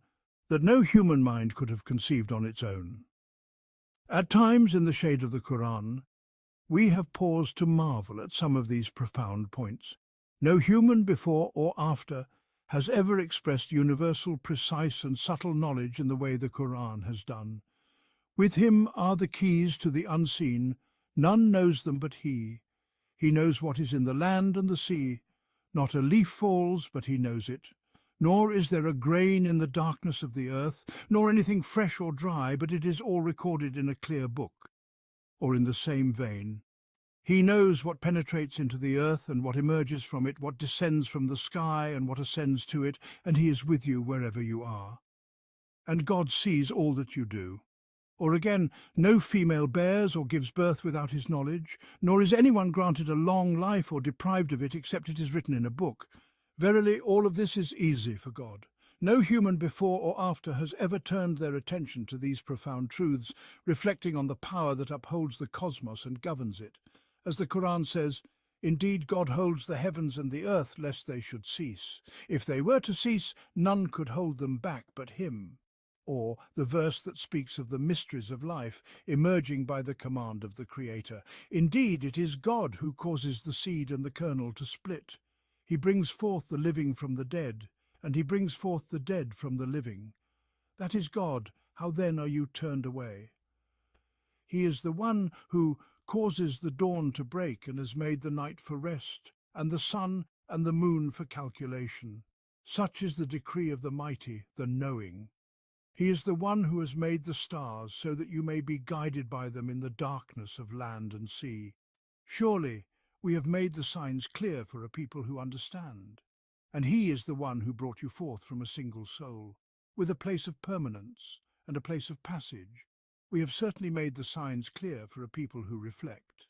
that no human mind could have conceived on its own. At times, in the shade of the Quran, we have paused to marvel at some of these profound points. No human before or after has ever expressed universal, precise and subtle knowledge in the way the Quran has done. With him are the keys to the unseen, none knows them but he. He knows what is in the land and the sea. Not a leaf falls, but he knows it. Nor is there a grain in the darkness of the earth, nor anything fresh or dry, but it is all recorded in a clear book. Or in the same vein, he knows what penetrates into the earth and what emerges from it, what descends from the sky and what ascends to it, and he is with you wherever you are. And God sees all that you do. Or again, no female bears or gives birth without his knowledge, nor is anyone granted a long life or deprived of it except it is written in a book. Verily, all of this is easy for God. No human before or after has ever turned their attention to these profound truths, reflecting on the power that upholds the cosmos and governs it. As the Quran says, "Indeed, God holds the heavens and the earth lest they should cease. If they were to cease, none could hold them back but him." Or the verse that speaks of the mysteries of life emerging by the command of the Creator. "Indeed, it is God who causes the seed and the kernel to split. He brings forth the living from the dead, and he brings forth the dead from the living. That is God. How then are you turned away? He is the one who causes the dawn to break and has made the night for rest, and the sun and the moon for calculation. Such is the decree of the mighty, the knowing. He is the one who has made the stars so that you may be guided by them in the darkness of land and sea. Surely we have made the signs clear for a people who understand. And he is the one who brought you forth from a single soul, with a place of permanence and a place of passage. We have certainly made the signs clear for a people who reflect.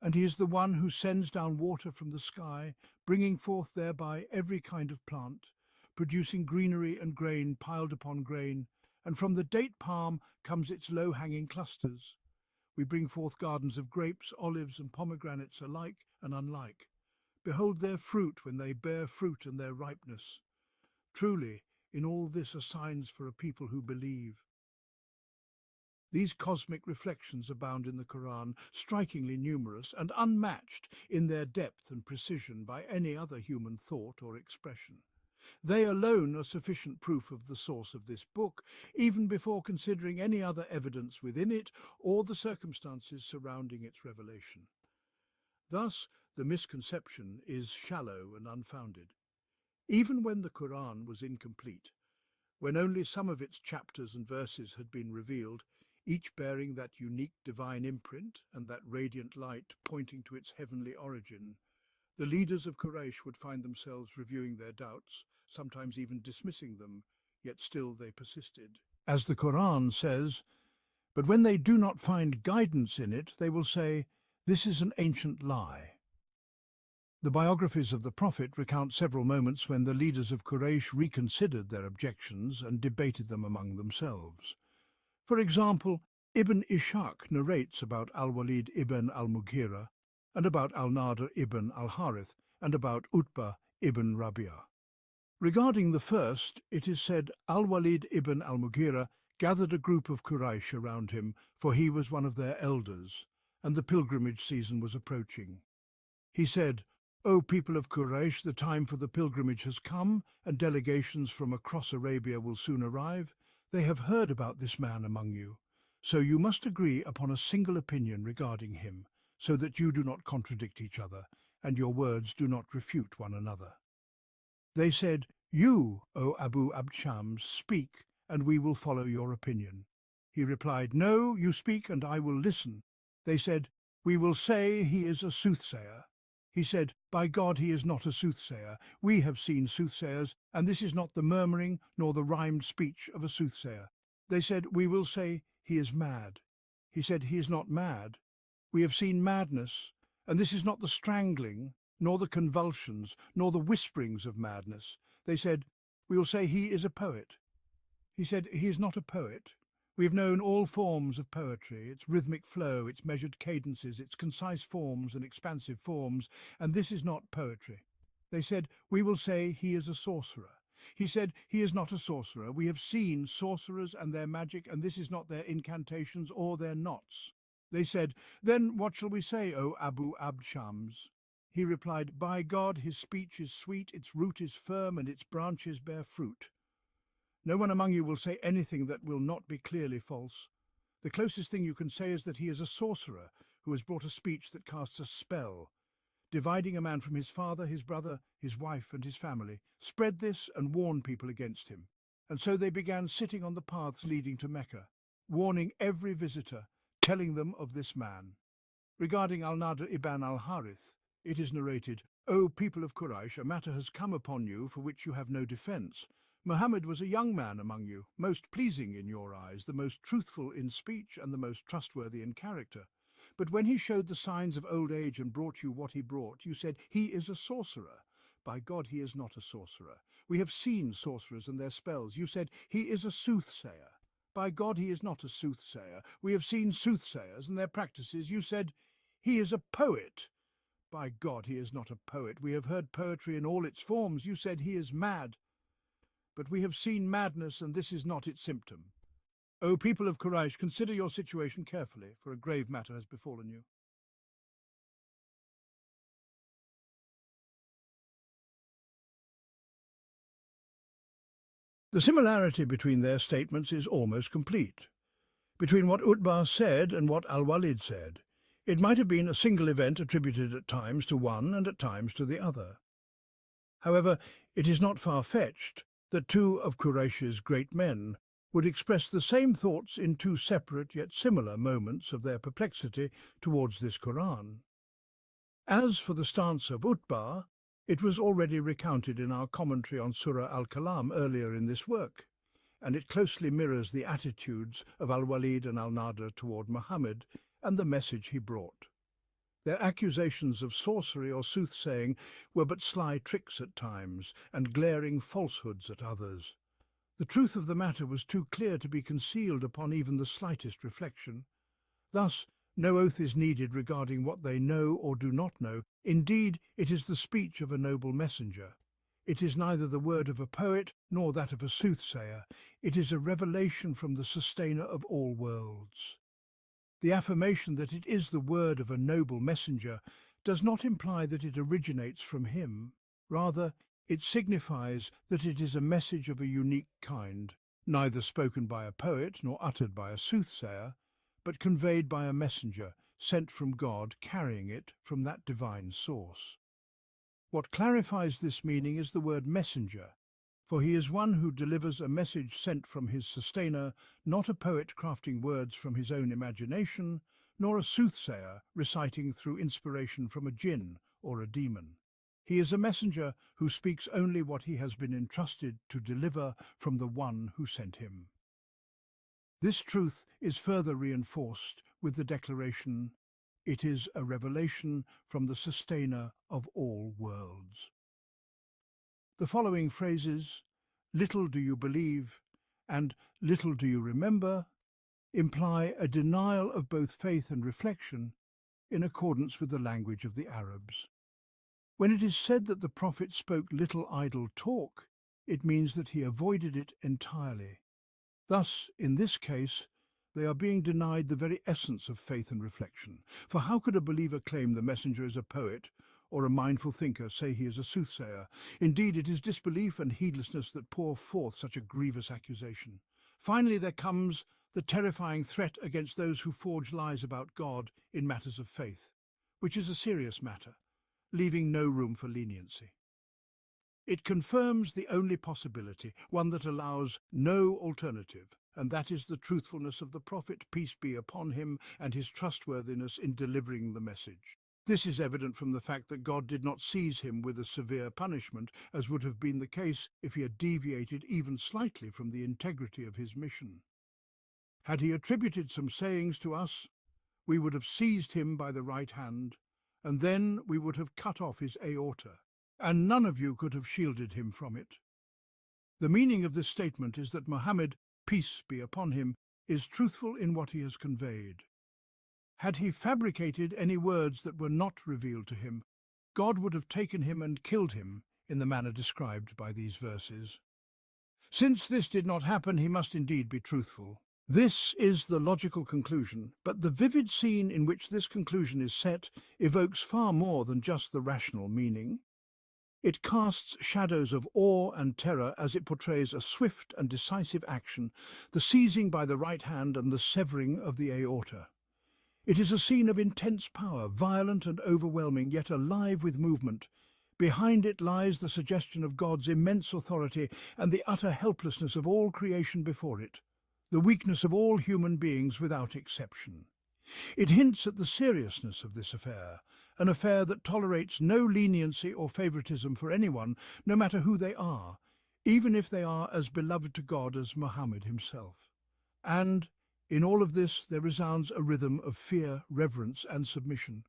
And he is the one who sends down water from the sky, bringing forth thereby every kind of plant, producing greenery and grain piled upon grain, and from the date palm comes its low-hanging clusters. We bring forth gardens of grapes, olives, and pomegranates alike and unlike. Behold their fruit when they bear fruit and their ripeness. Truly, in all this are signs for a people who believe." These cosmic reflections abound in the Quran, strikingly numerous and unmatched in their depth and precision by any other human thought or expression. They alone are sufficient proof of the source of this book, even before considering any other evidence within it or the circumstances surrounding its revelation. Thus, the misconception is shallow and unfounded. Even when the Quran was incomplete, when only some of its chapters and verses had been revealed, each bearing that unique divine imprint and that radiant light pointing to its heavenly origin, the leaders of Quraysh would find themselves reviewing their doubts, sometimes even dismissing them, yet still they persisted. As the Qur'an says, "But when they do not find guidance in it, they will say, 'This is an ancient lie.'" The biographies of the Prophet recount several moments when the leaders of Quraysh reconsidered their objections and debated them among themselves. For example, Ibn Ishaq narrates about Al-Walid ibn al-Mughira, and about Al-Nadr ibn al-Harith, and about Utbah ibn Rabi'ah. Regarding the first, it is said Al-Walid ibn al-Mughira gathered a group of Quraysh around him, for he was one of their elders, and the pilgrimage season was approaching. He said, "O people of Quraysh, the time for the pilgrimage has come, and delegations from across Arabia will soon arrive. They have heard about this man among you, so you must agree upon a single opinion regarding him, so that you do not contradict each other, and your words do not refute one another." They said, "You, O Abu Abd-Shams, speak, and we will follow your opinion." He replied, "No, you speak, and I will listen." They said, "We will say he is a soothsayer." He said, "By God, he is not a soothsayer. We have seen soothsayers, and this is not the murmuring nor the rhymed speech of a soothsayer." They said, "We will say he is mad." He said, "He is not mad. We have seen madness, and this is not the strangling, nor the convulsions, nor the whisperings of madness." They said, "We will say he is a poet." He said, "He is not a poet. We have known all forms of poetry, its rhythmic flow, its measured cadences, its concise forms and expansive forms, and this is not poetry." They said, "We will say he is a sorcerer." He said, "He is not a sorcerer. We have seen sorcerers and their magic, and this is not their incantations or their knots." They said, "Then what shall we say, O Abu Abd-Shams?" He replied, "By God, his speech is sweet, its root is firm, and its branches bear fruit. No one among you will say anything that will not be clearly false. The closest thing you can say is that he is a sorcerer who has brought a speech that casts a spell, dividing a man from his father, his brother, his wife, and his family. Spread this and warn people against him." And so they began sitting on the paths leading to Mecca, warning every visitor, telling them of this man. Regarding Al-Nadr ibn al-Harith, it is narrated, "O people of Quraysh, a matter has come upon you for which you have no defence. Muhammad was a young man among you, most pleasing in your eyes, the most truthful in speech, and the most trustworthy in character. But when he showed the signs of old age and brought you what he brought, you said, 'He is a sorcerer.' By God, he is not a sorcerer. We have seen sorcerers and their spells. You said, 'He is a soothsayer.' By God, he is not a soothsayer. We have seen soothsayers and their practices. You said, 'He is a poet.' By God, he is not a poet. We have heard poetry in all its forms. You said, 'He is mad.' But we have seen madness, and this is not its symptom. O people of Quraysh, consider your situation carefully, for a grave matter has befallen you." The similarity between their statements is almost complete. Between what Utbah said and what Al-Walid said, it might have been a single event attributed at times to one and at times to the other. However, it is not far-fetched that two of Quraysh's great men would express the same thoughts in two separate yet similar moments of their perplexity towards this Qur'an. As for the stance of Utbah, it was already recounted in our commentary on Surah Al-Kalam earlier in this work, and it closely mirrors the attitudes of Al-Walid and Al-Nadr toward Muhammad and the message he brought. Their accusations of sorcery or soothsaying were but sly tricks at times, and glaring falsehoods at others. The truth of the matter was too clear to be concealed upon even the slightest reflection. Thus, no oath is needed regarding what they know or do not know. Indeed, it is the speech of a noble messenger. It is neither the word of a poet nor that of a soothsayer. It is a revelation from the sustainer of all worlds. The affirmation that it is the word of a noble messenger does not imply that it originates from him. Rather, it signifies that it is a message of a unique kind, neither spoken by a poet nor uttered by a soothsayer, but conveyed by a messenger sent from God, carrying it from that divine source. What clarifies this meaning is the word messenger, For he is one who delivers a message sent from his sustainer, not a poet crafting words from his own imagination, nor a soothsayer reciting through inspiration from a jinn or a demon. He is a messenger who speaks only what he has been entrusted to deliver from the one who sent him. This truth is further reinforced with the declaration, "It is a revelation from the sustainer of all worlds." The following phrases, "little do you believe" and "little do you remember," imply a denial of both faith and reflection in accordance with the language of the Arabs. When it is said that the Prophet spoke little idle talk, it means that he avoided it entirely. Thus, in this case, they are being denied the very essence of faith and reflection. For how could a believer claim the messenger is a poet, or a mindful thinker say he is a soothsayer? Indeed, it is disbelief and heedlessness that pour forth such a grievous accusation. Finally, there comes the terrifying threat against those who forge lies about God in matters of faith, which is a serious matter, leaving no room for leniency. It confirms the only possibility, one that allows no alternative, and that is the truthfulness of the Prophet, peace be upon him, and his trustworthiness in delivering the message. This is evident from the fact that God did not seize him with a severe punishment, as would have been the case if he had deviated even slightly from the integrity of his mission. Had he attributed some sayings to us, we would have seized him by the right hand, and then we would have cut off his aorta, and none of you could have shielded him from it. The meaning of this statement is that Muhammad, peace be upon him, is truthful in what he has conveyed. Had he fabricated any words that were not revealed to him, God would have taken him and killed him in the manner described by these verses. Since this did not happen, he must indeed be truthful. This is the logical conclusion, but the vivid scene in which this conclusion is set evokes far more than just the rational meaning. It casts shadows of awe and terror as it portrays a swift and decisive action, the seizing by the right hand and the severing of the aorta. It is a scene of intense power, violent and overwhelming, yet alive with movement. Behind it lies the suggestion of God's immense authority and the utter helplessness of all creation before it, the weakness of all human beings without exception. It hints at the seriousness of this affair, an affair that tolerates no leniency or favoritism for anyone, no matter who they are, even if they are as beloved to God as Muhammad himself. And in all of this there resounds a rhythm of fear, reverence, and submission.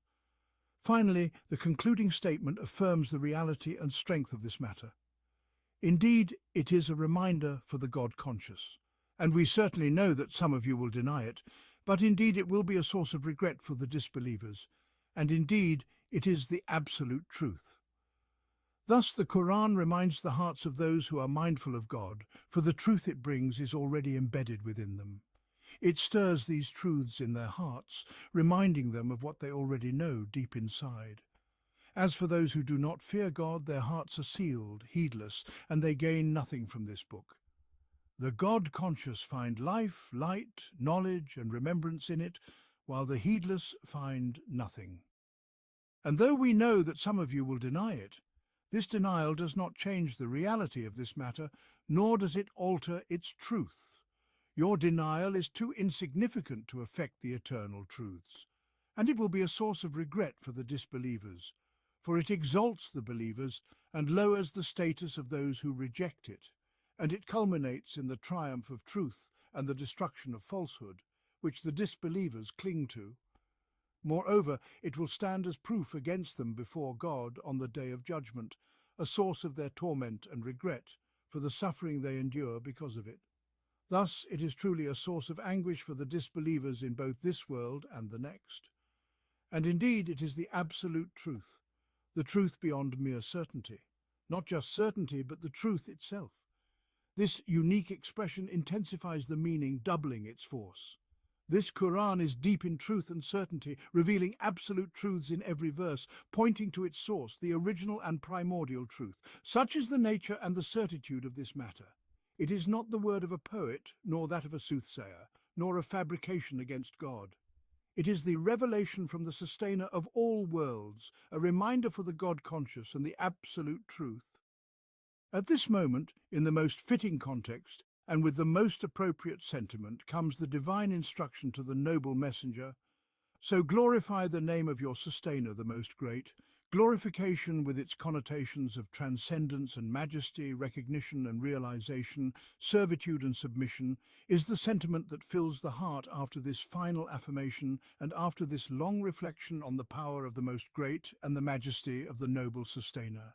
Finally, the concluding statement affirms the reality and strength of this matter. Indeed, it is a reminder for the God-conscious, and we certainly know that some of you will deny it, but indeed it will be a source of regret for the disbelievers, and indeed it is the absolute truth. Thus the Qur'an reminds the hearts of those who are mindful of God, for the truth it brings is already embedded within them. It stirs these truths in their hearts, reminding them of what they already know deep inside. As for those who do not fear God, their hearts are sealed, heedless, and they gain nothing from this book. The God-conscious find life, light, knowledge, and remembrance in it, while the heedless find nothing. And though we know that some of you will deny it, this denial does not change the reality of this matter, nor does it alter its truth. Your denial is too insignificant to affect the eternal truths, and it will be a source of regret for the disbelievers, for it exalts the believers and lowers the status of those who reject it, and it culminates in the triumph of truth and the destruction of falsehood, which the disbelievers cling to. Moreover, it will stand as proof against them before God on the day of judgment, a source of their torment and regret for the suffering they endure because of it. Thus, it is truly a source of anguish for the disbelievers in both this world and the next. And indeed, it is the absolute truth, the truth beyond mere certainty. Not just certainty, but the truth itself. This unique expression intensifies the meaning, doubling its force. This Qur'an is deep in truth and certainty, revealing absolute truths in every verse, pointing to its source, the original and primordial truth. Such is the nature and the certitude of this matter. It is not the word of a poet, nor that of a soothsayer, nor a fabrication against God. It is the revelation from the sustainer of all worlds, a reminder for the God-conscious and the absolute truth. At this moment, in the most fitting context, and with the most appropriate sentiment, comes the divine instruction to the noble messenger. So glorify the name of your sustainer, the most great. Glorification, with its connotations of transcendence and majesty, recognition and realization, servitude and submission, is the sentiment that fills the heart after this final affirmation and after this long reflection on the power of the most great and the majesty of the noble sustainer.